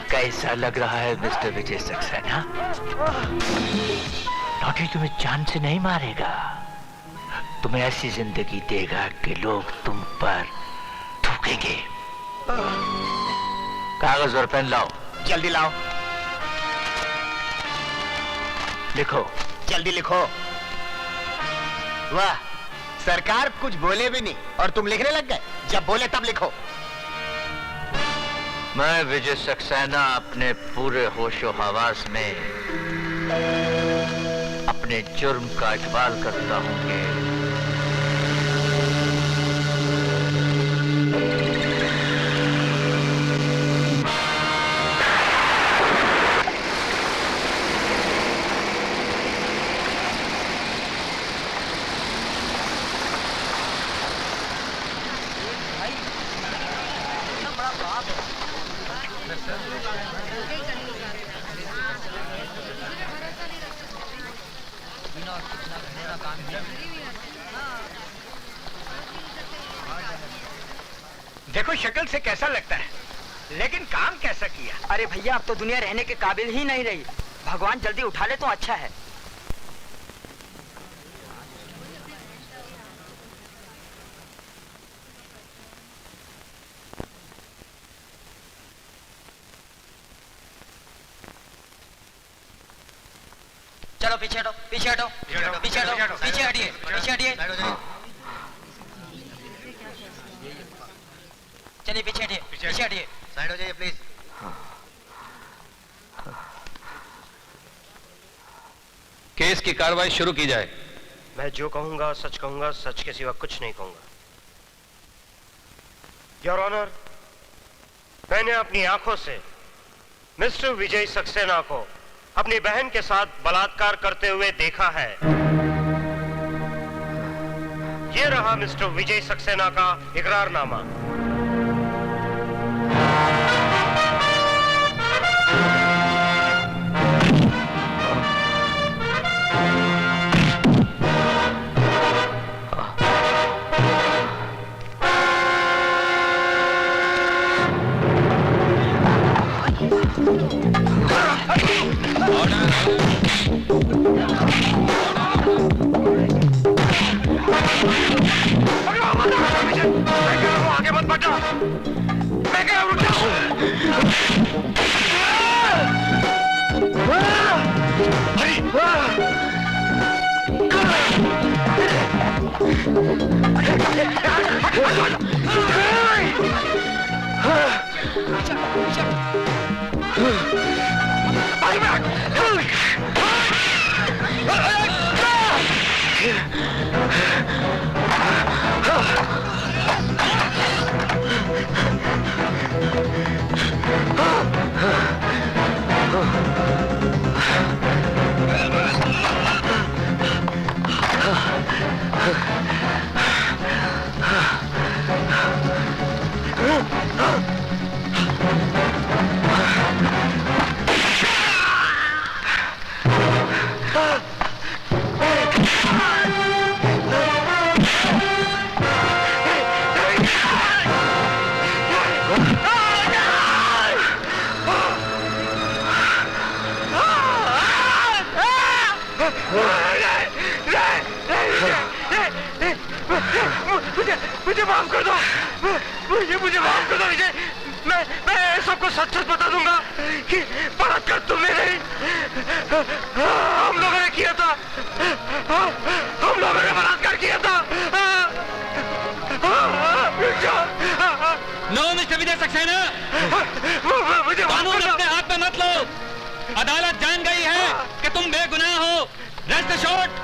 कैसा लग रहा है मिस्टर विजय सक्सेना? नौटी तुम्हें जान से नहीं मारेगा, तुम्हें ऐसी जिंदगी देगा कि लोग तुम पर थूकेंगे। कागज और पेन लाओ। जल्दी लाओ। लिखो। जल्दी लिखो। वाह, सरकार कुछ बोले भी नहीं और तुम लिखने लग गए। जब बोले तब लिखो। मैं विजय सक्सेना अपने पूरे होशो हवास में अपने जुर्म का इकबाल करता हूं कि देखो शक्ल से कैसा लगता है, लेकिन काम कैसा किया। अरे भैया, अब तो दुनिया रहने के काबिल ही नहीं रही। भगवान जल्दी उठा ले तो अच्छा है। चलो पीछे हटो, पीछे हटो, पीछे हटो, पीछे हटिए, पीछे हटिए। चलिए पीछे हटिए, पीछे हटिए, साइड हो जाइए प्लीज। केस की कार्रवाई शुरू की जाए। मैं जो कहूंगा सच के सिवा कुछ नहीं कहूंगा। योर ऑनर, मैंने अपनी आंखों से मिस्टर विजय सक्सेना को अपनी बहन के साथ बलात्कार करते हुए देखा है। ये रहा मिस्टर विजय सक्सेना का इकरारनामा। आगे मत बढ़ना, मैं कह रुक जाओ। मुझे माफ कर दो, मुझे माफ कर दो विजय। मैं सबको सच बता दूंगा कि बलात्कार तुमने नहीं, हम लोगों ने किया था। हम लोगों ने बलात्कार किया था। नो मिस्टर विजय सक्सेना, मुझे कानून अपने हाथ में मत लो। अदालत जान गई है कि तुम बेगुनाह हो। रेस्ट एश्योर्ड,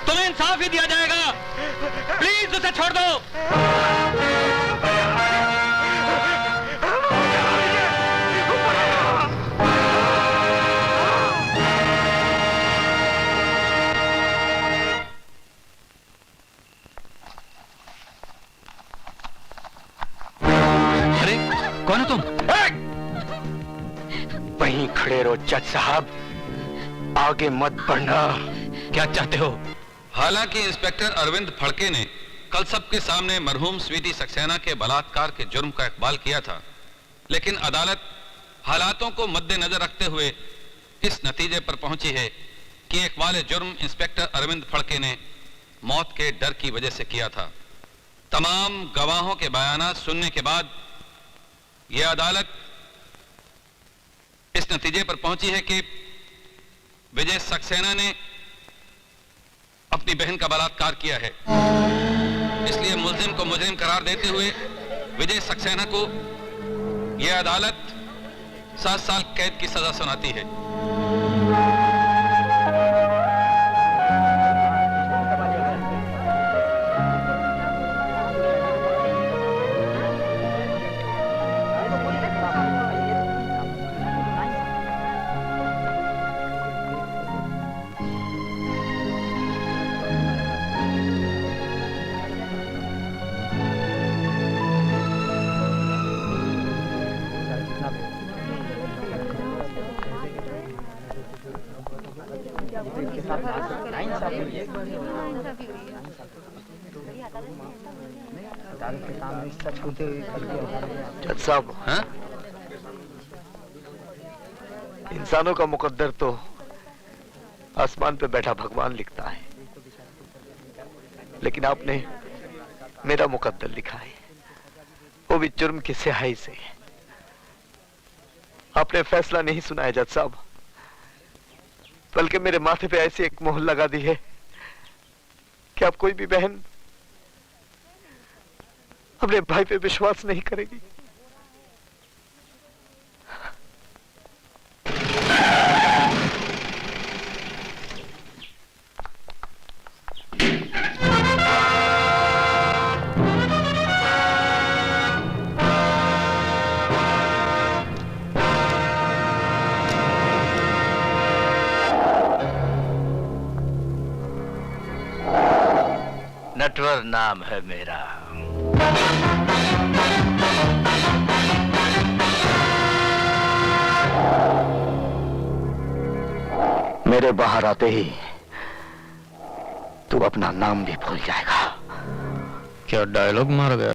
तुम्हें इंसाफ ही दिया जाएगा। प्लीज उसे छोड़ दो। अरे कौन हो तुम? वहीं खड़े रहो जज साहब, आगे मत बढ़ना। क्या चाहते हो? हालांकि इंस्पेक्टर अरविंद फड़के ने कल सबके सामने मरहूम स्वीटी सक्सेना के बलात्कार के जुर्म का इकबाल किया था, लेकिन अदालत हालातों को मद्देनजर रखते हुए इस नतीजे पर पहुंची है कि इकबाल जुर्म इंस्पेक्टर अरविंद फड़के ने मौत के डर की वजह से किया था। तमाम गवाहों के बयानात सुनने के बाद यह अदालत इस नतीजे पर पहुंची है कि विजय सक्सेना ने अपनी बहन का बलात्कार किया है। इसलिए मुल्जिम को मुजरिम करार देते हुए विजय सक्सेना को यह अदालत 7 साल कैद की सजा सुनाती है। जज साहब, इंसानों का मुकद्दर तो आसमान पे बैठा भगवान लिखता है, लेकिन आपने मेरा मुकद्दर लिखा है, वो भी जुर्म की स्याही से। आपने फैसला नहीं सुनाया जज साहब, बल्कि मेरे माथे पे ऐसी एक मोहर लगा दी है कि अब कोई भी बहन अपने भाई पे विश्वास नहीं करेगी। नटवर नाम है मेरा। मेरे बाहर आते ही तू अपना नाम भी भूल जाएगा। क्या डायलॉग मार गया?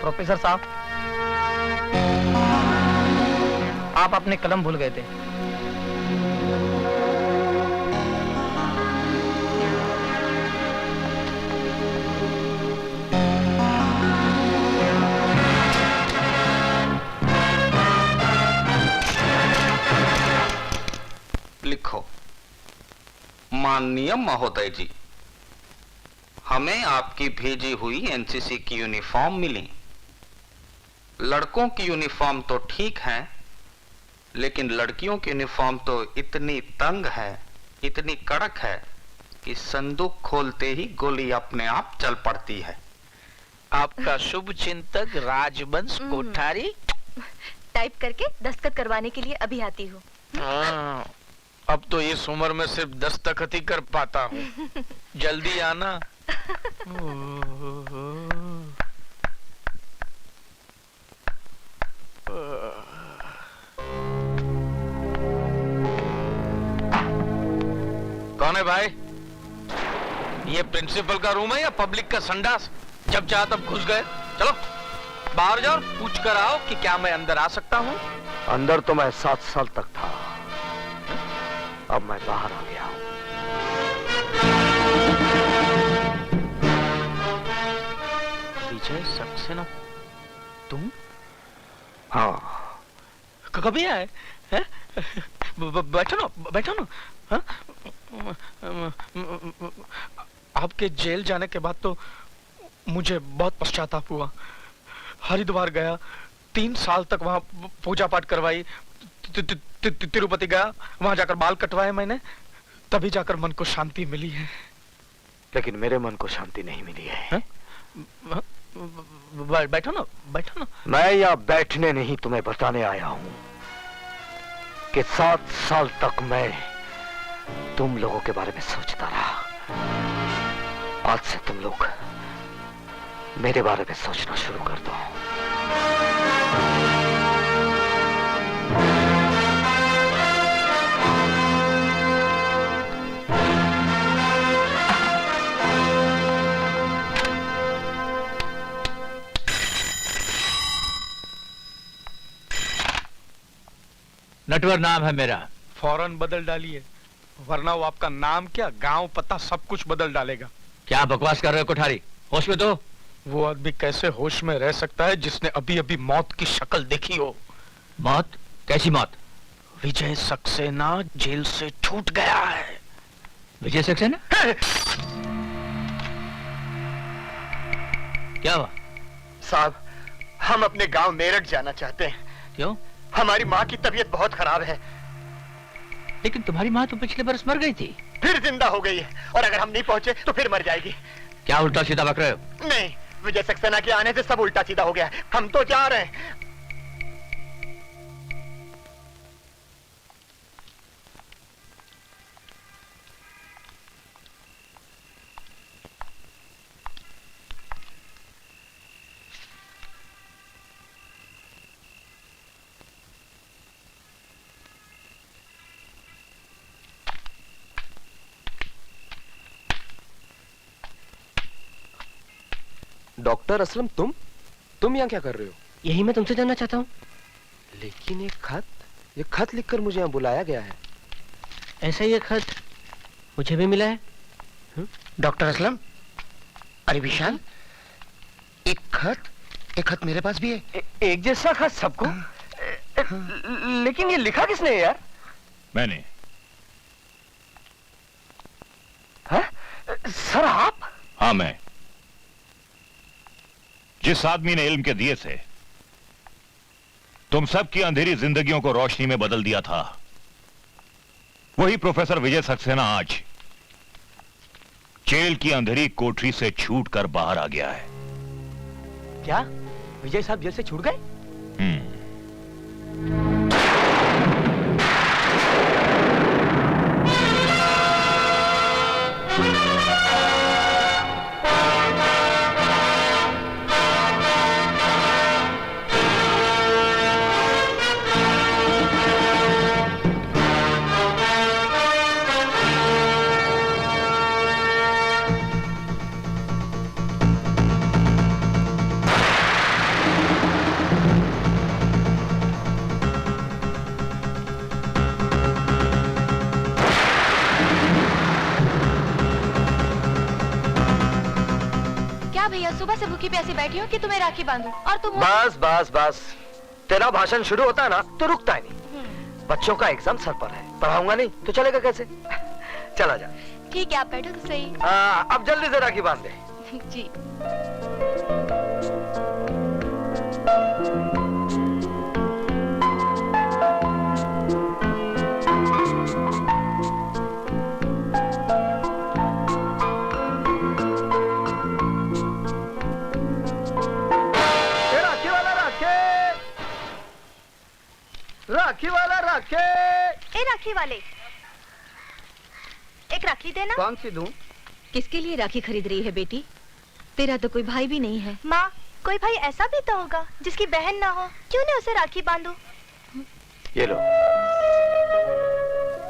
प्रोफेसर साहब, आप अपने कलम भूल गए थे। लिखो, माननीय महोदय जी, हमें आपकी भेजी हुई एनसीसी की यूनिफॉर्म मिली। लड़कों की यूनिफॉर्म तो ठीक है, लेकिन लड़कियों की यूनिफॉर्म तो इतनी तंग है, इतनी कड़क है कि संदूक खोलते ही गोली अपने आप चल पड़ती है। आपका शुभ चिंतक राजवंश कोठारी टाइप करके दस्तखत करवाने के लिए अभी आती हूँ। हाँ, अब तो इस उम्र में सिर्फ दस्तखत ही कर पाता हूँ। जल्दी आना। कौन है भाई? ये प्रिंसिपल का रूम है या पब्लिक का संडास? जब चाह तब घुस गए। चलो बाहर जाओ और पूछ कर आओ कि क्या मैं अंदर आ सकता हूँ। अंदर तो मैं 7 साल तक था, अब मैं बाहर आ गया हूँ। विजय सक्सेना, तुम? हाँ। कभी आए? बैठो ना, बैठो ना। हाँ? आपके जेल जाने के बाद तो मुझे बहुत पश्चाताप हुआ। हरिद्वार गया, 3 साल तक वहां पूजा पाठ करवाई। तिरुपति गया, वहां जाकर बाल कटवाए मैंने, तभी जाकर मन को शांति मिली है। लेकिन मेरे मन को शांति नहीं मिली है। बैठो ना, बैठो ना। मैं यहाँ बैठने नहीं, तुम्हें बताने आया हूँ कि 7 साल तक मैं तुम लोगों के बारे में सोचता रहा। आज से तुम लोग मेरे बारे में सोचना शुरू कर दो। नटवर नाम है मेरा। फौरन बदल डालिए, वरना वो आपका नाम क्या, गांव, पता सब कुछ बदल डालेगा। क्या बकवास कर रहे हो कोठारी? होश में तो। वो आदमी कैसे होश में रह सकता है जिसने अभी अभी मौत की शक्ल देखी हो? मौत? कैसी मौत? विजय सक्सेना जेल से छूट गया है। विजय सक्सेना? क्या हुआ? साहब, हम अपने गांव मेरठ जाना चाहते हैं। क्यों? हमारी माँ की तबीयत बहुत खराब है। लेकिन तुम्हारी माँ तो पिछले बरस मर गई थी। फिर जिंदा हो गई है, और अगर हम नहीं पहुंचे तो फिर मर जाएगी। क्या उल्टा सीधा बक रहे हो? नहीं, विजय सक्सेना के आने से सब उल्टा सीधा हो गया है। हम तो जा रहे हैं। डॉक्टर असलम, तुम यहाँ क्या कर रहे हो? यही मैं तुमसे जानना चाहता हूँ। लेकिन ये खत लिखकर मुझे यहाँ बुलाया गया है। ऐसा ही एक खत मुझे भी मिला है। डॉक्टर असलम, अरे विशाल, एक खत मेरे पास भी है। एक जैसा खत सबको? लेकिन ये लिखा किसने है यार? मैंने। है? सर आप? हाँ मैं। जिस आदमी ने इल्म के दिए से तुम सब की अंधेरी जिंदगियों को रोशनी में बदल दिया था, वही प्रोफेसर विजय सक्सेना आज जेल की अंधेरी कोठरी से छूटकर बाहर आ गया है। क्या विजय साहब जेल से छूट गए? भैया सुबह से भूखी प्यासी बैठी हूँ कि तुम्हें राखी बांधूं और तुम बस तेरा भाषण शुरू होता है ना तो रुकता है नहीं। बच्चों का एग्जाम सर पर है, पढ़ाऊंगा नहीं तो चलेगा कैसे? चला जा। ठीक है आप बैठो तो सही। अब जल्दी से राखी बांध दे। जी। राखी वाला राखे। ए राखी वाले, एक राखी देना। कौन सी दूं? किसके लिए राखी खरीद रही है बेटी? तेरा तो कोई भाई भी नहीं है। माँ, कोई भाई ऐसा भी तो होगा जिसकी बहन ना हो, क्यों नहीं उसे राखी बांधो? ये लो,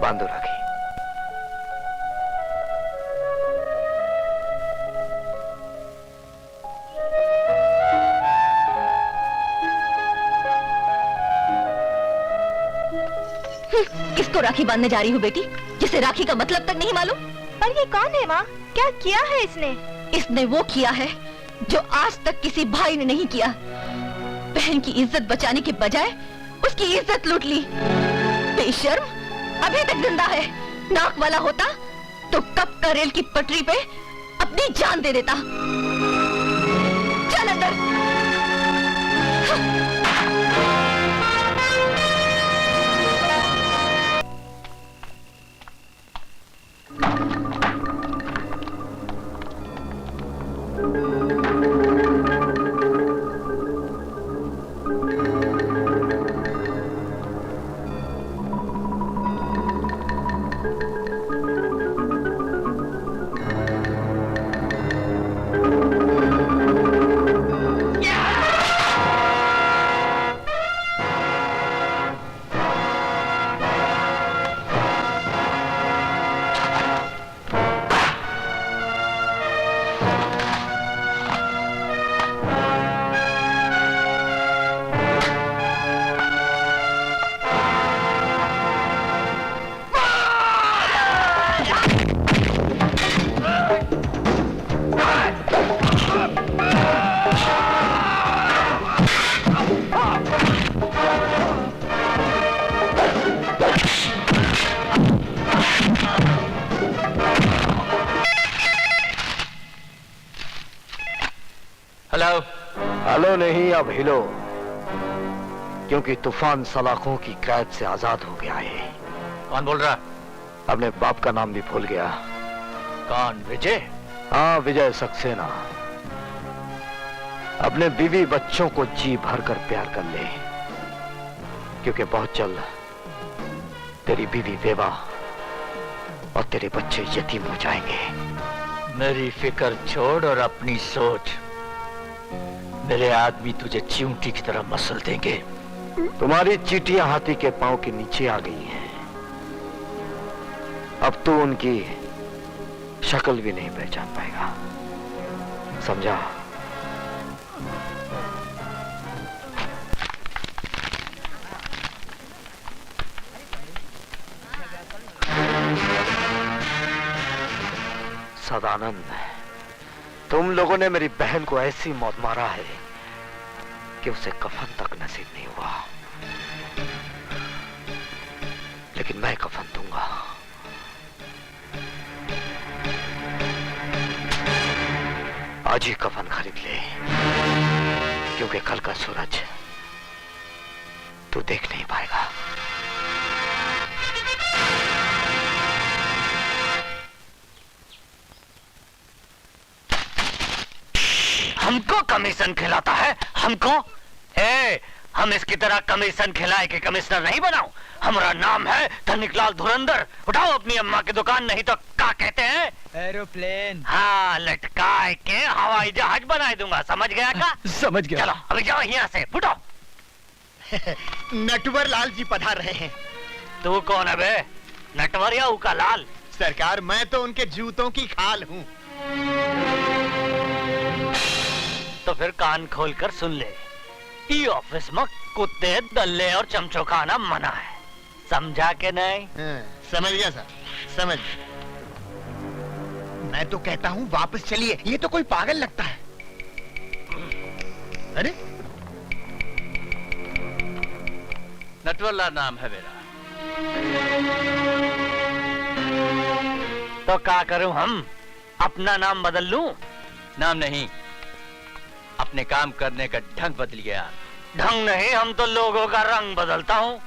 बांधो राखी। किसको राखी बांधने जा रही हूँ बेटी, जिसे राखी का मतलब तक नहीं मालूम? पर ये कौन है माँ? क्या किया है इसने? इसने वो किया है जो आज तक किसी भाई ने नहीं किया। बहन की इज्जत बचाने के बजाय उसकी इज्जत लूट ली। बेशर्म, अभी तक जिंदा है। नाक वाला होता तो कब का रेल की पटरी पे अपनी जान दे देता। चल अंदर। हेलो नहीं, अब हिलो, क्योंकि तूफान सलाखों की कैद से आजाद हो गया है। कौन बोल रहा? अपने बाप का नाम भी भूल गया। कौन? विजय? हाँ, विजय सक्सेना। अपने बीवी बच्चों को जी भर कर प्यार कर ले, क्योंकि बहुत जल्द तेरी बीवी बेवा और तेरे बच्चे यतीम हो जाएंगे। मेरी फिक्र छोड़ और अपनी सोच। मेरे आदमी तुझे चींटी की तरह मसल देंगे। तुम्हारी चींटियां हाथी के पांव के नीचे आ गई हैं। अब तू उनकी शक्ल भी नहीं पहचान पाएगा, समझा? सदानंद, तुम लोगों ने मेरी बहन को ऐसी मौत मारा है कि उसे कफन तक नसीब नहीं हुआ, लेकिन मैं कफन दूंगा। आज ही कफन खरीद ले, क्योंकि कल का सूरज तू देख नहीं पाएगा। हमको कमीशन खिलाता है? हमको? हम इसकी तरह कमीशन खिलाए के कमिश्नर नहीं बनाओ। हमारा नाम है धनिकलाल धुरंधर। उठाओ अपनी अम्मा की दुकान, नहीं तो क्या कहते हैं? एरोप्लेन। हाँ, लटकाए के हवाई जहाज बना दूंगा। समझ गया का? समझ गया। चलो अभी जाओ यहाँ से, फुटो। नटवर लाल जी पधार रहे हैं। तू कौन है बे? नटवर या उका लाल? सरकार, मैं तो उनके जूतों की खाल हूँ। तो फिर कान खोल कर सुन ले, ई ऑफिस में कुत्ते, दल्ले और चमचो खाना मना है। समझा के नहीं? समझ गया सर, समझ। मैं तो कहता हूँ वापस चलिए, ये तो कोई पागल लगता है। अरे नटवरलाल नाम है मेरा। तो क्या करूं हम? अपना नाम बदल लूं? नाम नहीं, अपने काम करने का ढंग बदल गया। ढंग नहीं, हम तो लोगों का रंग बदलता हूँ।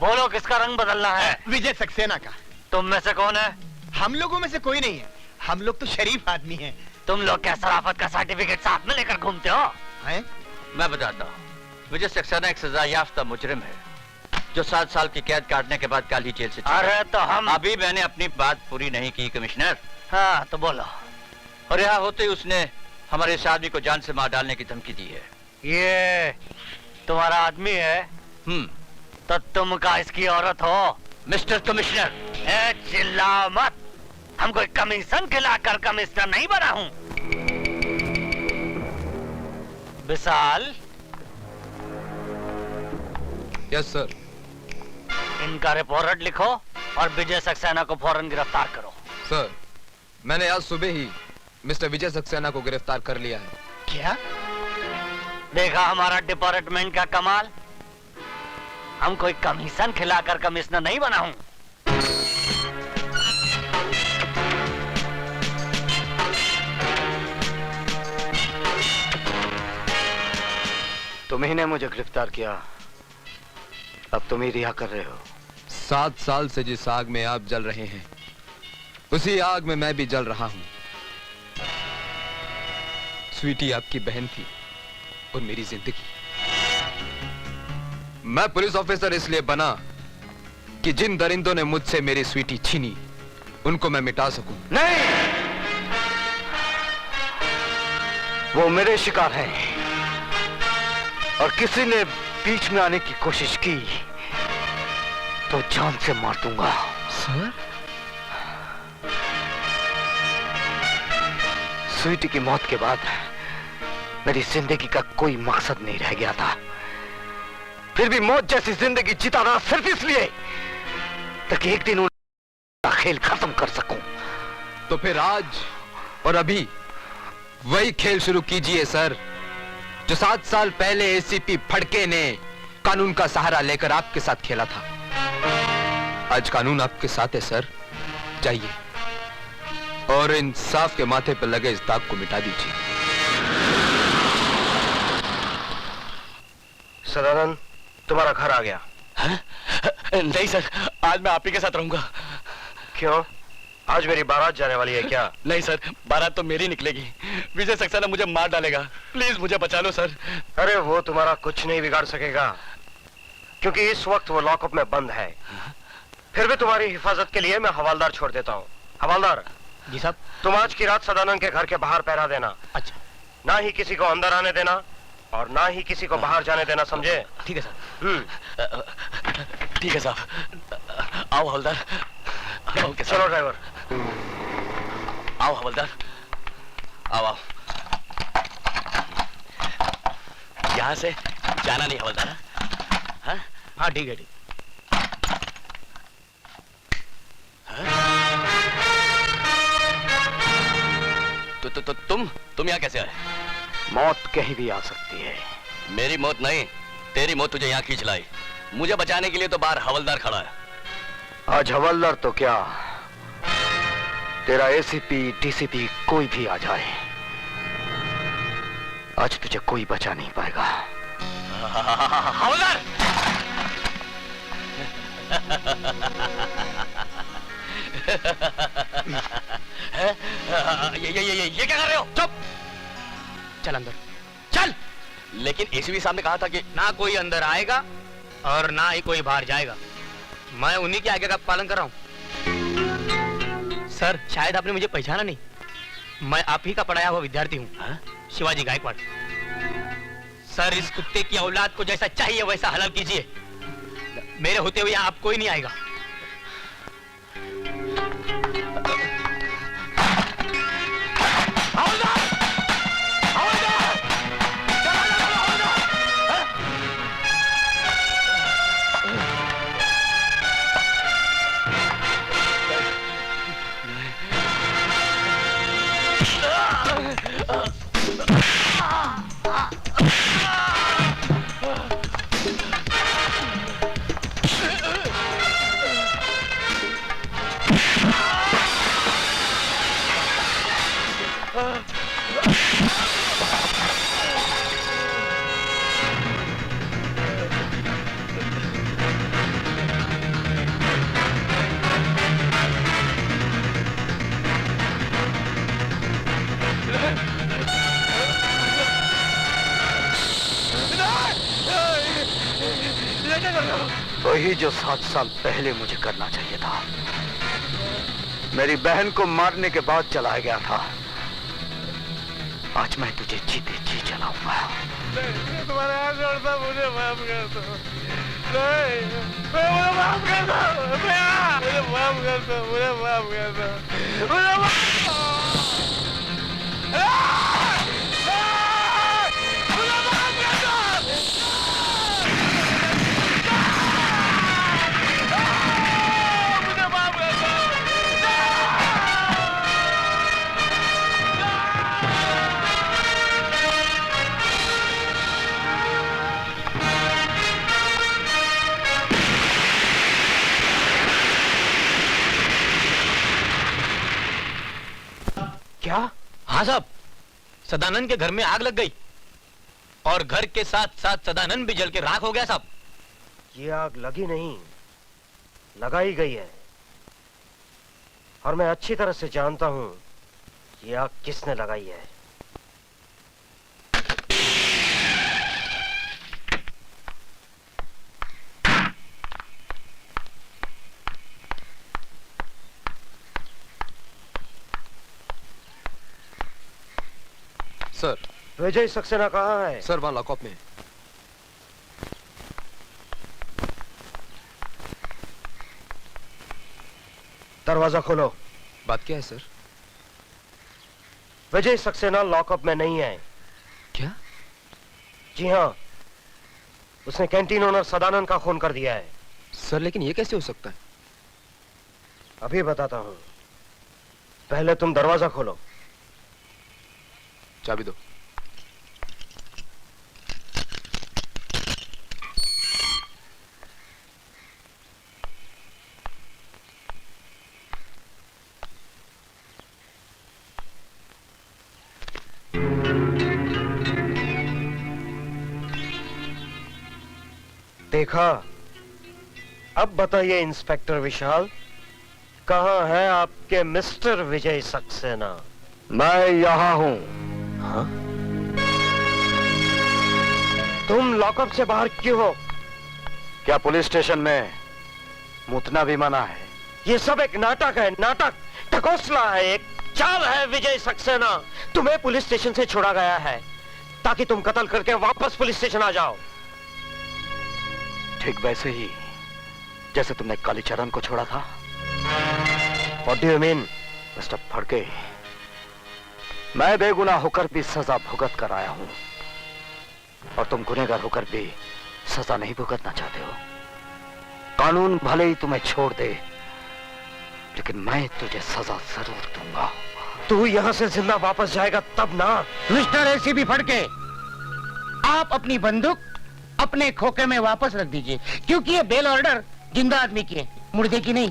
बोलो किसका रंग बदलना है? विजय सक्सेना का। तुम में से कौन है? हम लोगों में से कोई नहीं है, हम लोग तो शरीफ आदमी हैं। तुम लोग क्या शराफत का सर्टिफिकेट साथ में लेकर घूमते हो? मैं बताता हूँ, विजय सक्सेना एक सजा याफ्ता मुजरिम है जो 7 साल की कैद काटने के बाद कल ही जेल से छूटा। अरे तो हम अभी मैंने अपनी बात पूरी नहीं की कमिश्नर। हाँ तो बोलो। और यहाँ होते ही उसने हमारे इस आदमी को जान से मार डालने की धमकी दी है। ये तुम्हारा आदमी है? तो तुम का इसकी औरत हो? मिस्टर कमिश्नर, चिल्लाओ मत। हम कोई कमीशन खिलाकर कमिश्नर नहीं बना हूँ। विशाल। Yes sir. इनका रिपोर्ट लिखो और विजय सक्सेना को फौरन गिरफ्तार करो। सर, मैंने आज सुबह ही मिस्टर विजय सक्सेना को गिरफ्तार कर लिया है। क्या? देखा हमारा डिपार्टमेंट का कमाल। हम कोई कमीशन खिलाकर कमिश्नर नहीं बना हूं। तुम्ही ने मुझे गिरफ्तार किया, अब तुम ही रिहा कर रहे हो। 7 साल से जिस आग में आप जल रहे हैं, उसी आग में मैं भी जल रहा हूं। स्वीटी आपकी बहन थी और मेरी जिंदगी। मैं पुलिस ऑफिसर इसलिए बना कि जिन दरिंदों ने मुझसे मेरी स्वीटी छीनी, उनको मैं मिटा सकूं। नहीं, वो मेरे शिकार हैं और किसी ने बीच में आने की कोशिश की तो जान से मार दूंगा। सर? स्वीटी की मौत के बाद मेरी जिंदगी का कोई मकसद नहीं रह गया था। फिर भी मौत जैसी जिंदगी जिताना सिर्फ इसलिए ताकि एक दिन उनका खेल खत्म कर सकूं। तो फिर आज और अभी वही खेल शुरू कीजिए सर, जो 7 साल पहले एसीपी फड़के ने कानून का सहारा लेकर आपके साथ खेला था। आज कानून आपके साथ है सर, जाइए और इंसाफ के माथे पर लगे इस दाग को मिटा दीजिए। सदानंद, तुम्हारा घर आ गया। नहीं सर, आज मैं आप ही के साथ रहूंगा। क्यों? आज मेरी बारात जाने वाली है क्या? नहीं सर, बारात तो मेरी निकलेगी। विजय सक्सेना मुझे मार डालेगा। प्लीज मुझे बचा लो सर। अरे वो तुम्हारा कुछ नहीं बिगाड़ सकेगा, क्योंकि इस वक्त वो लॉकअप में बंद है। फिर भी तुम्हारी हिफाजत के लिए मैं हवालदार छोड़ देता हूँ। हवालदार जी साहब। तुम आज की रात सदानंद के घर के बाहर पहरा देना। अच्छा। ना ही किसी को अंदर आने देना और ना ही किसी को बाहर जाने देना, समझे? ठीक है सर। ठीक है साहब। आओ हवलदार। चलो ड्राइवर। आओ हवलदार, आओ आओ। यहाँ से जाना नहीं हवलदार। हाँ ठीक है, ठीक। तो तुम यहाँ कैसे आए? मौत कहीं भी आ सकती है। मेरी मौत नहीं, तेरी मौत तुझे यहाँ खींच लाई। मुझे बचाने के लिए तो बाहर हवलदार खड़ा है। आज हवलदार तो क्या, तेरा एसीपी डीसीपी कोई भी आ जाए, आज तुझे कोई बचा नहीं पाएगा। हवलदार! ये क्या कर रहे हो? चुप! चल अंदर चल। लेकिन एसीपी साहब ने कहा था कि ना कोई अंदर आएगा और ना ही कोई बाहर जाएगा। मैं उन्हीं के आज्ञा का पालन कर रहा हूँ। सर, शायद आपने मुझे पहचाना नहीं। मैं आप ही का पढ़ाया हुआ विद्यार्थी हूँ, शिवाजी गायकवाड़। सर, इस कुत्ते की औलाद को जैसा चाहिए वैसा हलाल कीजिए। मेरे होते हुए यहाँ आप कोई नहीं आएगा। वही जो 7 साल पहले मुझे करना चाहिए था। मेरी बहन को मारने के बाद चला गया था। आज मैं तुझे जीते जी चलाऊंगा। तुम्हारे हाथ जोड़ता, मुझे माफ कर दो। नहीं, मुझे माफ कर दो। मुझे माफ कर दो। मुझे माफ कर दो। मुझे माफ क्या? हाँ साहब, सदानंद के घर में आग लग गई और घर के साथ साथ सदानंद भी जल के राख हो गया साहब। ये आग लगी नहीं, लगाई गई है, और मैं अच्छी तरह से जानता हूं ये आग किसने लगाई है। सर, विजय सक्सेना कहाँ है? सर, वहां लॉकअप में। दरवाजा खोलो। बात क्या है सर? विजय सक्सेना लॉकअप में नहीं है। क्या? जी हाँ, उसने कैंटीन ओनर सदानंद का खून कर दिया है। सर, लेकिन ये कैसे हो सकता है? अभी बताता हूं, पहले तुम दरवाजा खोलो। चाबी दो। देखा? अब बताइए इंस्पेक्टर विशाल, कहां है आपके मिस्टर विजय सक्सेना? मैं यहां हूं। हाँ? तुम लॉकअप से बाहर क्यों हो? क्या पुलिस स्टेशन में मुतना भी मना है? ये सब एक नाटक है, नाटक, ढकोसला है, एक चाल है विजय सक्सेना। तुम्हें पुलिस स्टेशन से छोड़ा गया है ताकि तुम कत्ल करके वापस पुलिस स्टेशन आ जाओ। ठीक वैसे ही जैसे तुमने कालीचरण को छोड़ा था। What do you mean? Mister Phadke, मैं बेगुनाह होकर भी सजा भुगत कर आया हूं, और तुम गुनहगार होकर भी सजा नहीं भुगतना चाहते हो। कानून भले ही तुम्हें छोड़ दे, लेकिन मैं तुझे सजा जरूर दूंगा। तू यहाँ से जिंदा वापस जाएगा तब ना। मिस्टर एसीपी फड़के, आप अपनी बंदूक अपने खोखे में वापस रख दीजिए, क्योंकि ये बेल ऑर्डर जिंदा आदमी की है, मुर्दे की नहीं।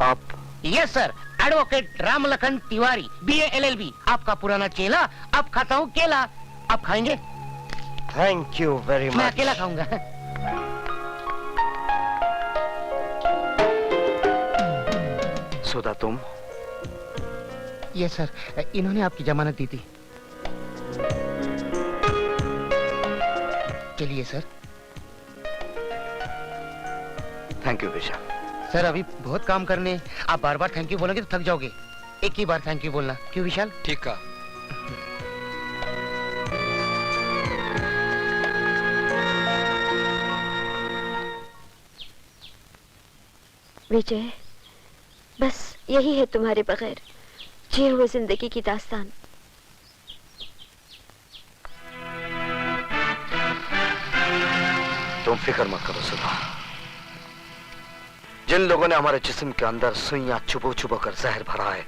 आप? Yes sir, advocate Ramlakhan Tiwari, BA LLB, आपका पुराना चेला। अब खाता हूँ केला, आप खाएंगे? Thank you very much. मैं अकेला खाऊंगा। सुधा तुम? यस सर, इन्होंने आपकी जमानत दी थी। चलिए sir. Thank you Vishal. Sir अभी बहुत काम करने, आप बार बार थैंक यू बोलोगे तो थक जाओगे, एक ही बार थैंक यू बोलना। क्यों विशाल? ठीक है। विजय, बस यही है तुम्हारे बगैर जिए हुए जिंदगी की दास्तान। तुम फिक्र मत करो सुधा। जिन लोगों ने हमारे जिस्म के अंदर सुइयां छुपो छुपो कर जहर भरा है,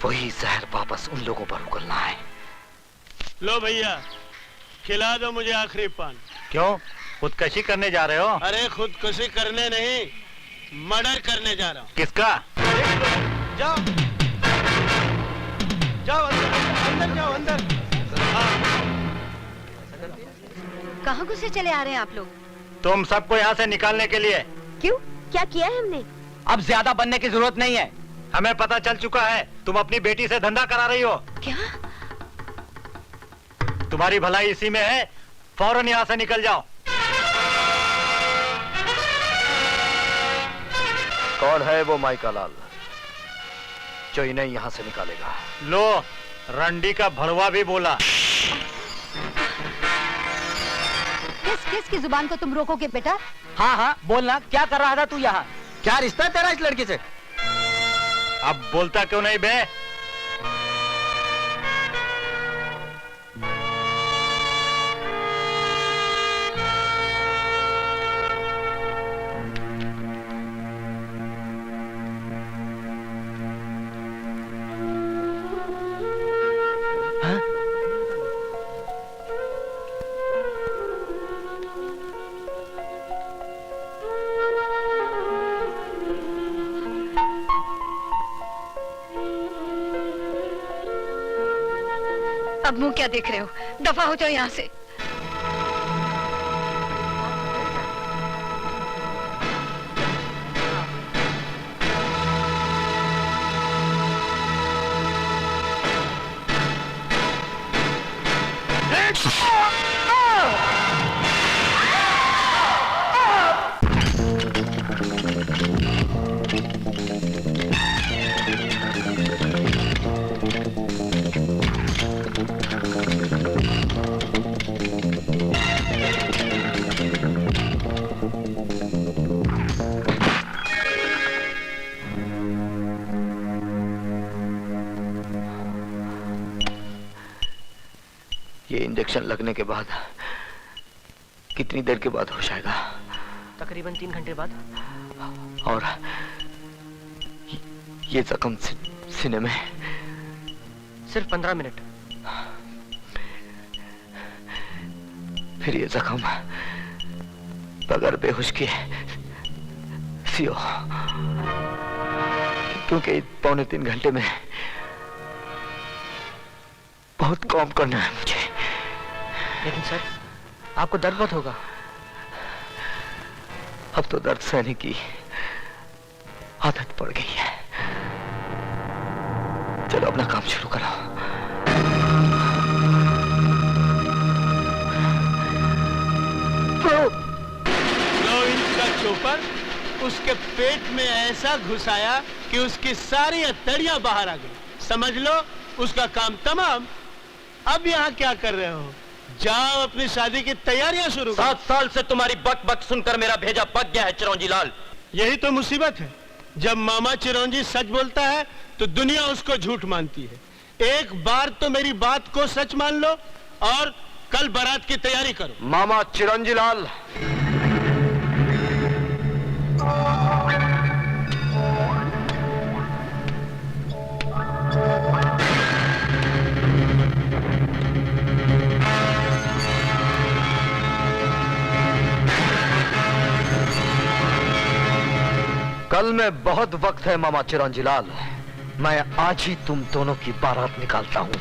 वही जहर वापस उन लोगों पर उगलना है। लो भैया, खिला दो मुझे आखिरी पान। क्यों, खुदकशी करने जा रहे हो? अरे खुदकुशी करने नहीं, मर्डर करने जा रहा हूँ। किसका? जाओ जाओ अंदर जाओ, अंदर। कहाँ घुसे चले आ रहे हैं आप लोग? तुम सबको यहाँ से निकालने के लिए। क्यों, क्या किया है हमने? अब ज्यादा बनने की जरूरत नहीं है, हमें पता चल चुका है तुम अपनी बेटी से धंधा करा रही हो। क्या? तुम्हारी भलाई इसी में है, फौरन यहाँ से निकल जाओ। कौन है वो माइका लाल जो इन्हें यहाँ से निकालेगा? लो, रंडी का भड़वा भी बोला। किसकी जुबान को तुम रोकोगे बेटा? हाँ हाँ बोलना, क्या कर रहा था तू यहाँ? क्या रिश्ता है तेरा इस लड़की से? अब बोलता क्यों नहीं बे? अब मुंह क्या देख रहे हो? दफा हो जाओ यहाँ से। ये इंजेक्शन लगने के बाद कितनी देर के बाद होश आएगा? तकरीबन 3 घंटे बाद। और ये जख्म सीने में? सिर्फ 15 मिनट। फिर ये जख्म बगैर बेहोश के सियो, क्योंकि 2.25 घंटे में बहुत काम करना है मुझे। लेकिन सर, आपको दर्द बहुत होगा। अब तो दर्द सहने की आदत पड़ गई है। चलो अपना काम शुरू करो। चोपर उसके पेट में ऐसा घुसाया कि उसकी सारी हथेलियां बाहर आ गई। समझ लो उसका काम तमाम। अब यहाँ क्या कर रहे हो? जाओ अपनी शादी की तैयारियां शुरू करो। 7 साल से तुम्हारी बक बक सुनकर मेरा भेजा पक गया है चिरौंजी लाल। यही तो मुसीबत है, जब मामा चिरौंजी सच बोलता है तो दुनिया उसको झूठ मानती है। एक बार तो मेरी बात को सच मान लो और कल बारात की तैयारी करो। मामा चिरौंजी लाल, कल में बहुत वक्त है मामा चिरंजीलाल। मैं आज ही तुम दोनों की बारात निकालता हूं।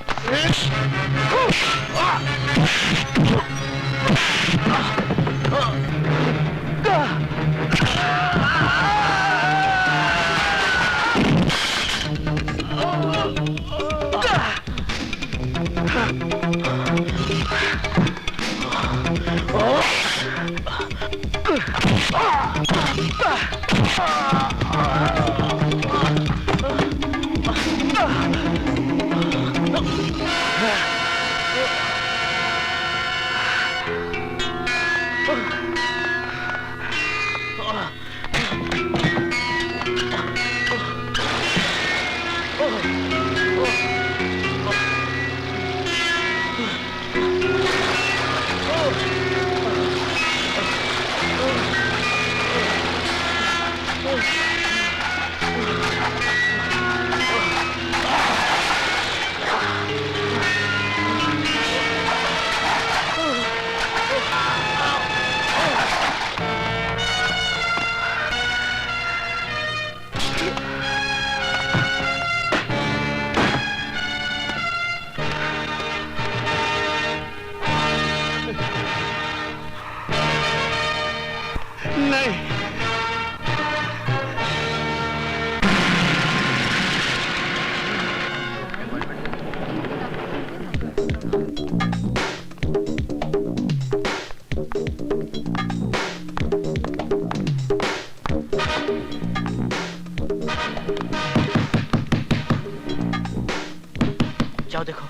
जाओ देखो।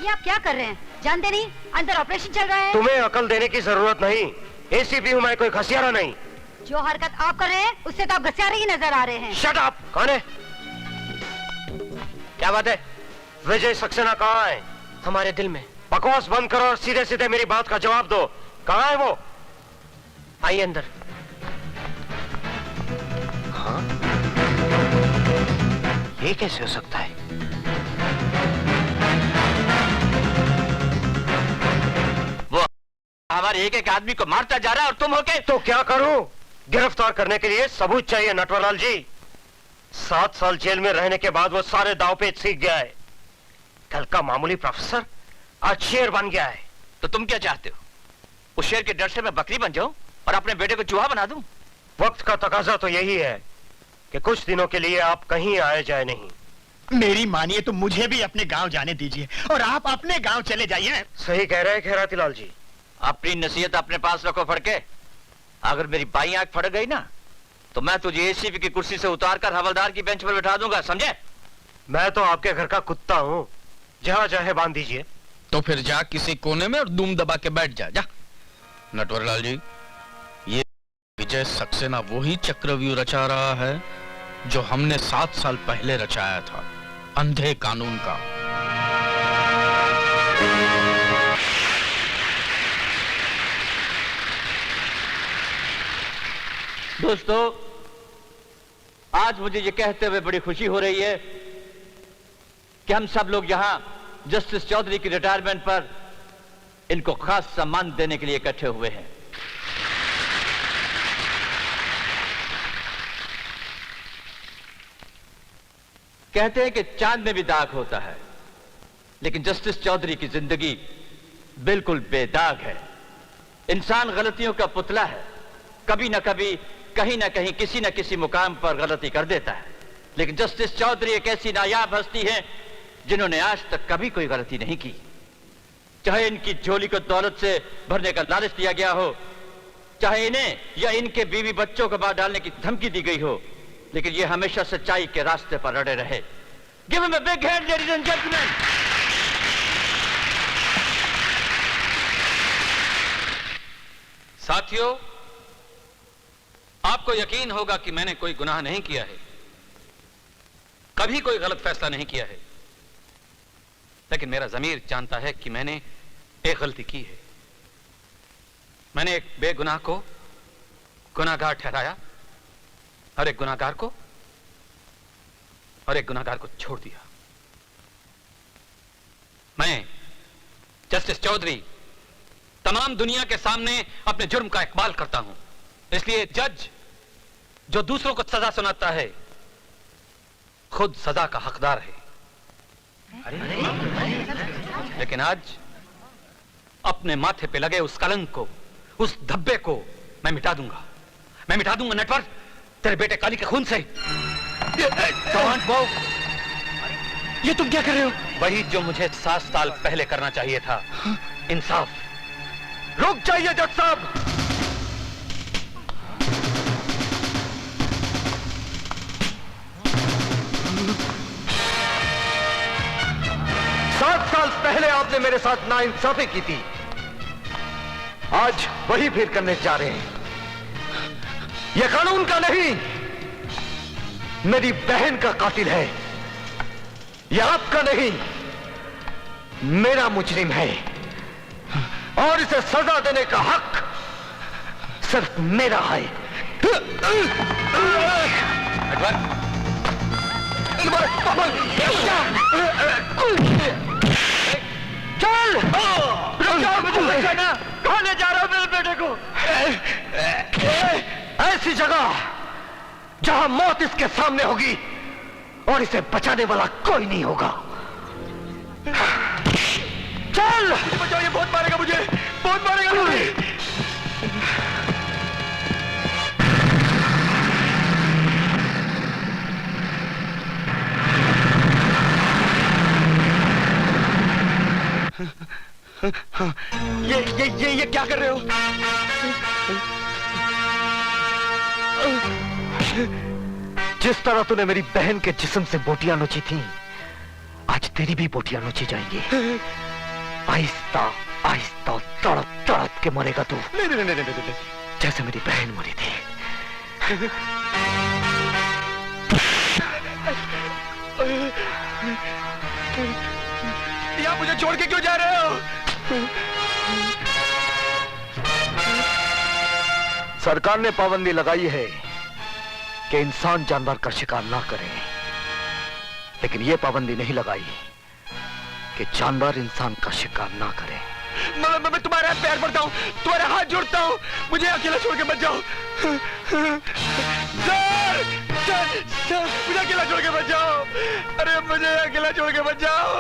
ये आप क्या कर रहे हैं? जानते नहीं अंदर ऑपरेशन चल रहा है? तुम्हें अकल देने की जरूरत नहीं। एसीपी हूँ मैं, कोई घसियारा नहीं। जो हरकत आप कर रहे हैं उससे तो आप घसियारे ही नजर आ रहे हैं। Shut up! कौन है? क्या बात है? विजय सक्सेना कहाँ है? हमारे दिल में। बकवास बंद करो और सीधे सीधे मेरी बात का जवाब दो। कहाँ है वो? आइए अंदर। हाँ? ये कैसे हो सकता है? वो हमारे एक एक आदमी को मारता जा रहा है और तुम होके। तो क्या करूं? गिरफ्तार करने के लिए सबूत चाहिए नटवरलाल जी। 7 साल जेल में रहने के बाद वो सारे दाव पेच सीख गया है। कल का मामूली प्रोफेसर आज शेर बन गया है। तो तुम क्या चाहते हो? उस शेर के डर से मैं बकरी बन जाऊं और अपने बेटे को चूहा बना दूं? वक्त का तकाजा तो यही है कि कुछ दिनों के लिए आप कहीं आए जाए नहीं। मेरी मानिए तो मुझे भी अपने गांव जाने दीजिए और आप अपने गांव चले जाइए। सही कह रहे हैं खैराती लाल जी। अपनी नसीहत अपने पास रखो फड़के। अगर मेरी बाई आंख फड़ गई ना तो मैं तुझे एसीपी की कुर्सी से उतारकर हवलदार की बेंच पर बिठा दूंगा, समझे? मैं तो आपके घर का कुत्ता हूँ, जहाँ चाहे बांध दीजिए। तो फिर जा किसी कोने में और दुम दबा के बैठ जा। नटवरलाल जी, ये विजय सक्सेना वही चक्रव्यूह रचा रहा है जो हमने 7 साल पहले रचाया था, अंधे कानून का। दोस्तों, आज मुझे ये कहते हुए बड़ी खुशी हो रही है कि हम सब लोग यहां जस्टिस चौधरी की रिटायरमेंट पर इनको खास सम्मान देने के लिए इकट्ठे हुए हैं। कहते हैं कि चांद में भी दाग होता है, लेकिन जस्टिस चौधरी की जिंदगी बिल्कुल बेदाग है। इंसान गलतियों का पुतला है, कभी ना कभी कहीं ना कहीं किसी ना किसी मुकाम पर गलती कर देता है। लेकिन जस्टिस चौधरी एक ऐसी नायाब हस्ती है जिन्होंने आज तक कभी कोई गलती नहीं की। चाहे इनकी झोली को दौलत से भरने का लालच दिया गया हो, चाहे इन्हें या इनके बीवी बच्चों को मार डालने की धमकी दी गई हो, लेकिन ये हमेशा सच्चाई के रास्ते पर अड़े रहे। Give him a big hand ladies and gentleman. साथियों, आपको यकीन होगा कि मैंने कोई गुनाह नहीं किया है, कभी कोई गलत फैसला नहीं किया है, लेकिन मेरा ज़मीर जानता है कि मैंने एक गलती की है। मैंने एक बेगुनाह को गुनाहगार ठहराया और एक गुनाहगार को छोड़ दिया। मैं जस्टिस चौधरी तमाम दुनिया के सामने अपने जुर्म का इकबाल करता हूं। इसलिए जज जो दूसरों को सजा सुनाता है खुद सजा का हकदार है। लेकिन आज अपने माथे पे लगे उस कलंक को, उस धब्बे को मैं मिटा दूंगा। मैं मिटा दूंगा नटवर, तेरे बेटे काली के खून से। ये तुम क्या कर रहे हो? वही जो मुझे 7 साल पहले करना चाहिए था, इंसाफ। रुक जाइए जज साहब। 7 साल पहले आपने मेरे साथ नाइंसाफी की थी, आज वही फिर करने जा रहे हैं। यह कानून का नहीं, मेरी बहन का कातिल है। यह आपका नहीं, मेरा मुजरिम है, और इसे सजा देने का हक सिर्फ मेरा है। चल, कहां ले जा रहा हूं मेरे बेटे को? ऐसी जगह जहां मौत इसके सामने होगी और इसे बचाने वाला कोई नहीं होगा। चल बचाओ, ये बहुत मारेगा मुझे, बहुत मारेगा मुझे। ये क्या कर रहे हो? जिस तरह तूने मेरी बहन के जिस्म से बोटियां नोची थी, आज तेरी भी बोटियां नोची जाएंगी। आहिस्ता आहिस्ता तड़प तड़प के मरेगा तू। नहीं, जैसे मेरी बहन मरी थी। यहाँ मुझे छोड़ के क्यों जा रहे हो? सरकार ने पाबंदी लगाई है कि इंसान जानवर का शिकार ना करे, लेकिन यह पाबंदी नहीं लगाई कि जानवर इंसान का शिकार ना करे। मैं तुम्हारे पैर पड़ता हूँ, तुम्हारे हाथ जोड़ता हूँ, मुझे अकेला छोड़ के मत जाओ। सर, मुझे अकेला छोड़ के मत जाओ। अरे मुझे अकेला छोड़ के मत जाओ।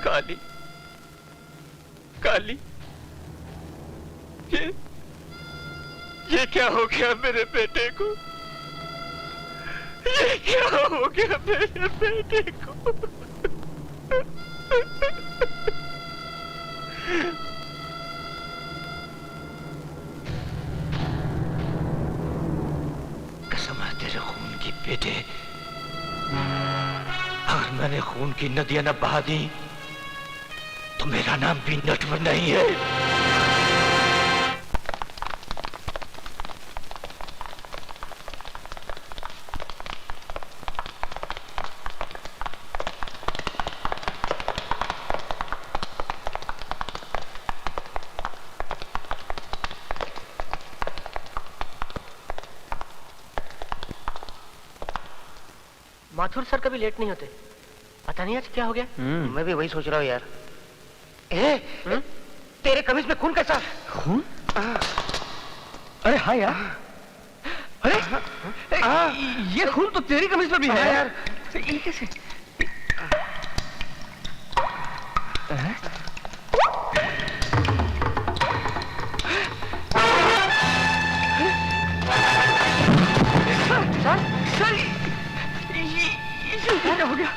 काली, काली, ये क्या हो गया मेरे बेटे को? ये क्या हो गया मेरे बेटे को? कसम है तेरे खून की बेटे, अगर मैंने खून की नदियां न बहा दी तो मेरा नाम भी नटवर नहीं है। माथुर सर कभी लेट नहीं होते, पता नहीं आज क्या हो गया। मैं भी वही सोच रहा हूँ यार। तेरे कमीज में खून कैसा? खून? अरे हाँ यार, अरे ये खून तो तेरी कमीज में भी है यार। ये कैसे? सर, ये क्या हो गया?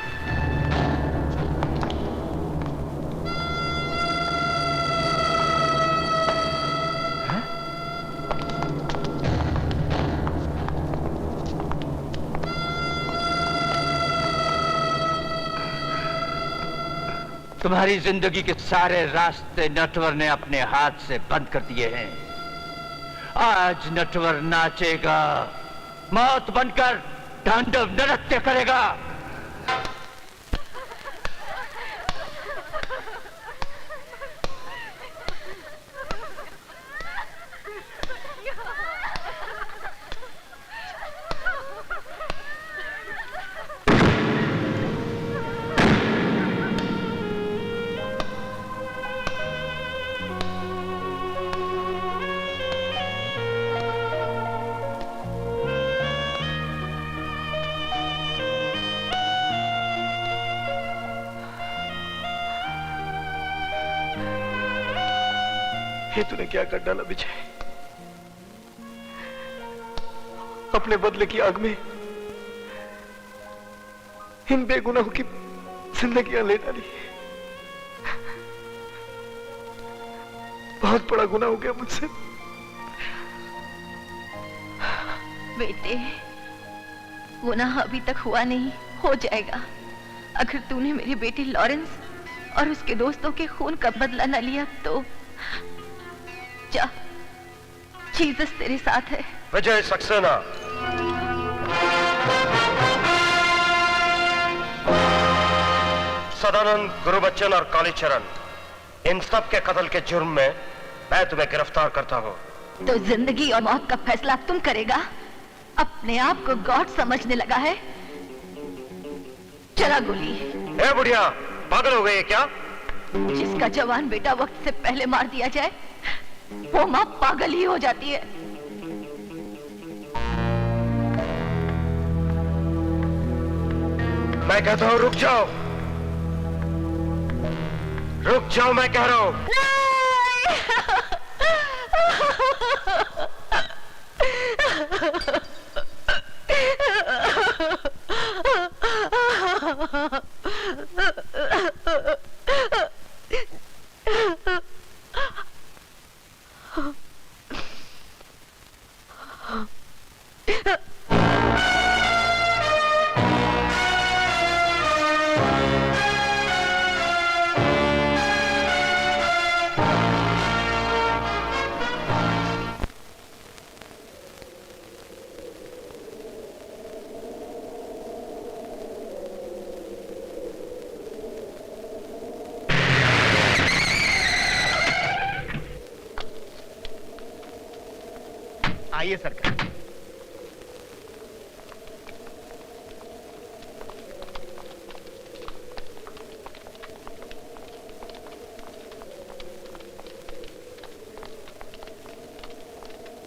तुम्हारी जिंदगी के सारे रास्ते नटवर ने अपने हाथ से बंद कर दिए हैं। आज नटवर नाचेगा, मौत बनकर तांडव नृत्य करेगा। ये तूने क्या कर डाला विजय? अपने बदले की आग में इन बेगुनाहों की जिंदगियां ले डाली। बहुत बड़ा गुनाह हो गया मुझसे। बेटे, गुनाह अभी तक हुआ नहीं, हो जाएगा। अगर तूने मेरी बेटी लॉरेंस और उसके दोस्तों के खून का बदला न लिया तो जा, जीसस तेरे साथ है। विजय सक्सेना, सदानंद, गुरुबच्चन और कालीचरण, इन सब के कत्ल के जुर्म में मैं तुम्हें गिरफ्तार करता हूँ। तो जिंदगी और मौत का फैसला तुम करेगा? अपने आप को गॉड समझने लगा है? चला गोली। ए बुढ़िया, पागल हो गई है क्या? जिसका जवान बेटा वक्त से पहले मार दिया जाए वो माँ पागल ही हो जाती है। मैं कहता हूँ रुक जाओ, रुक जाओ, मैं कह रहा हूँ। आइए सरकार।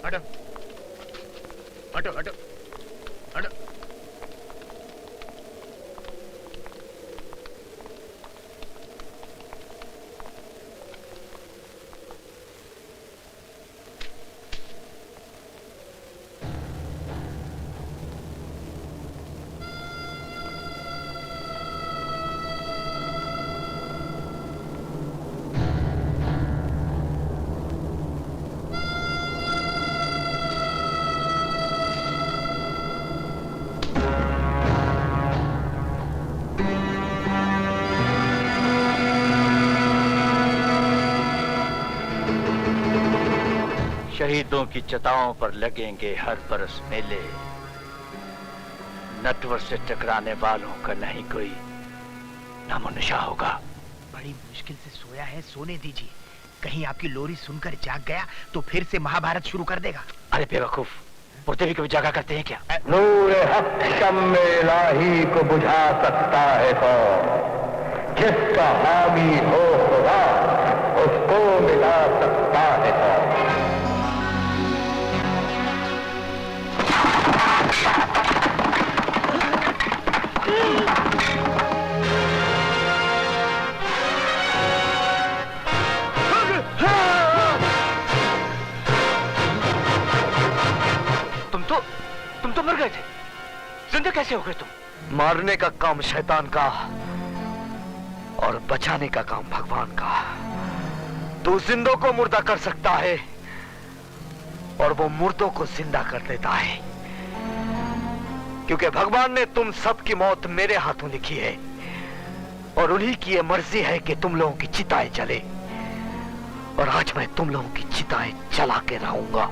हटो हटो हटो हटो। शहीदों की चिताओं पर लगेंगे हर बरस मेले, नटवर से टकराने वालों का नहीं कोई नामोनिशा होगा। बड़ी मुश्किल से सोया है, सोने दीजिए। कहीं आपकी लोरी सुनकर जाग गया तो फिर से महाभारत शुरू कर देगा। अरे बेवकूफ, मुर्दे भी कभी जागा करते हैं क्या? नूर हक शम्मे इलाही को बुझा सकता है कौन? जिसका हामी हो खुदा उसको मिला सकता है कौन? तुम तो मर गए थे, जिंदा कैसे हो गए तुम? मारने का काम शैतान का और बचाने का काम भगवान का। तू जिंदों को मुर्दा कर सकता है और वो मुर्दों को जिंदा कर देता है, क्योंकि भगवान ने तुम सबकी मौत मेरे हाथों लिखी है और उन्हीं की ये मर्जी है कि तुम लोगों की चिताएं जले, और आज मैं तुम लोगों की चिताएं जला के रहूंगा।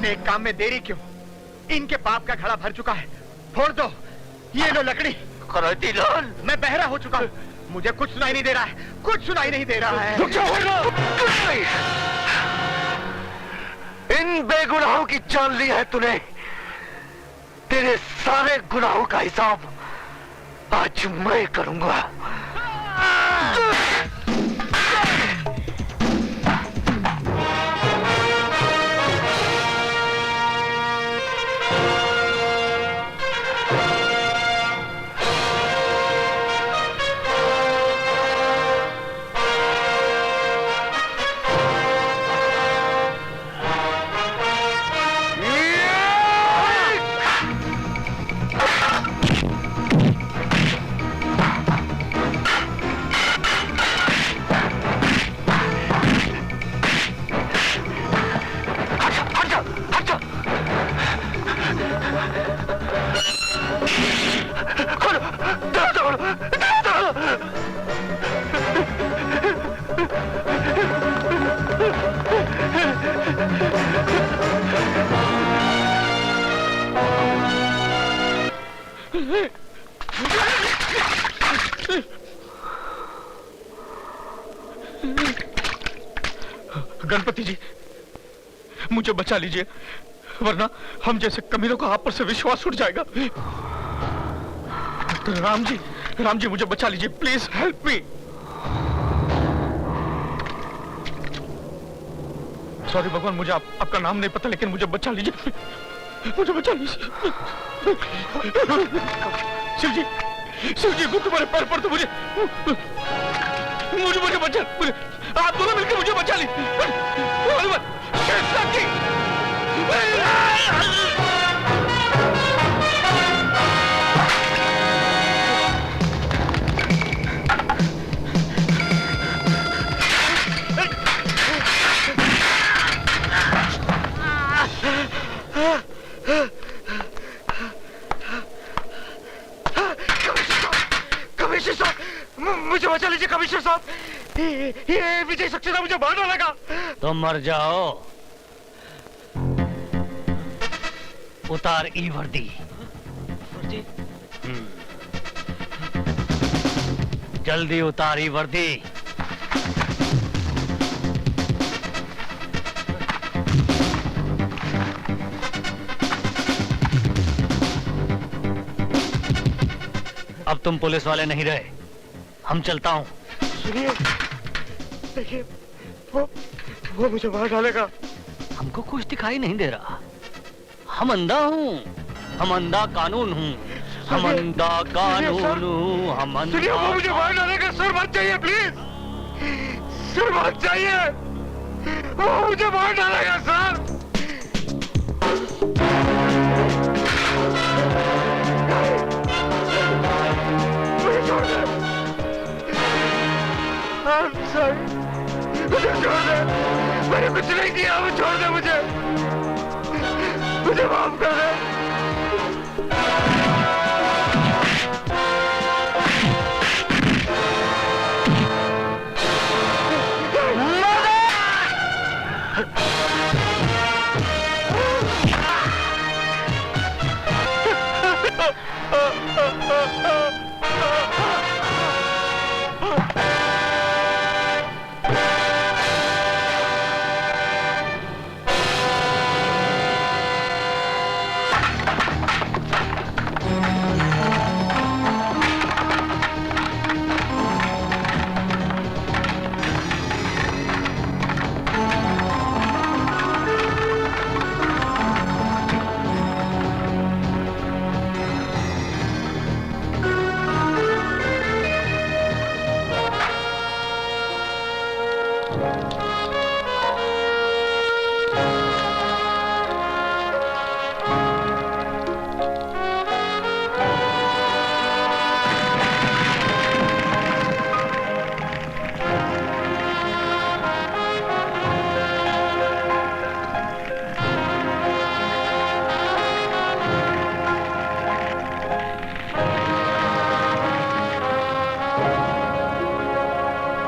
नेक काम में देरी क्यों? इनके पाप का घड़ा भर चुका है, फोड़ दो। ये लो लकड़ी। कराती लाल, मैं बहरा हो चुका हूँ, मुझे कुछ सुनाई नहीं दे रहा है, कुछ सुनाई नहीं दे रहा है। इन बेगुनाहों की जान ली है तूने, तेरे सारे गुनाहों का हिसाब आज मैं करूंगा। गणपति जी, मुझे बचा लीजिए, वरना हम जैसे कमीनों का आप पर से विश्वास उठ जाएगा। राम जी मुझे बचा लीजिए, प्लीज हेल्प मी। सॉरी भगवान, मुझे आपका नाम नहीं पता, लेकिन मुझे बचा लीजिए, मुझे बचा लीजिए। शिव जी मैं तुम्हारे पैर पड़ता, मुझे बचा, आप दोनों मिलकर मुझे बचा लीजिए। कमिश्नर साहब, मुझे बचा लीजिए कमिश्नर साहब, ये विजय सक्सेना मुझे मारने लगा। तुम मर जाओ, उतार ई वर्दी। जल्दी उतार ई वर्दी। अब तुम पुलिस वाले नहीं रहे, हम चलता हूं। सुनिए, देखिए, वो मुझे मार डालेगा। हमको कुछ दिखाई नहीं दे रहा, हम अंधा हूं, हम अंधा कानून हूं, हम अंधा कानून हूं, हम अंधा। सुनिए, वो मुझे मार डालेगा। सर मत जाइए प्लीज, सर मत जाइए, वो मुझे मार डालेगा सर। मुझे छोड़ दे, मैंने कुछ नहीं किया, वो छोड़ दे मुझे माफ कर दे।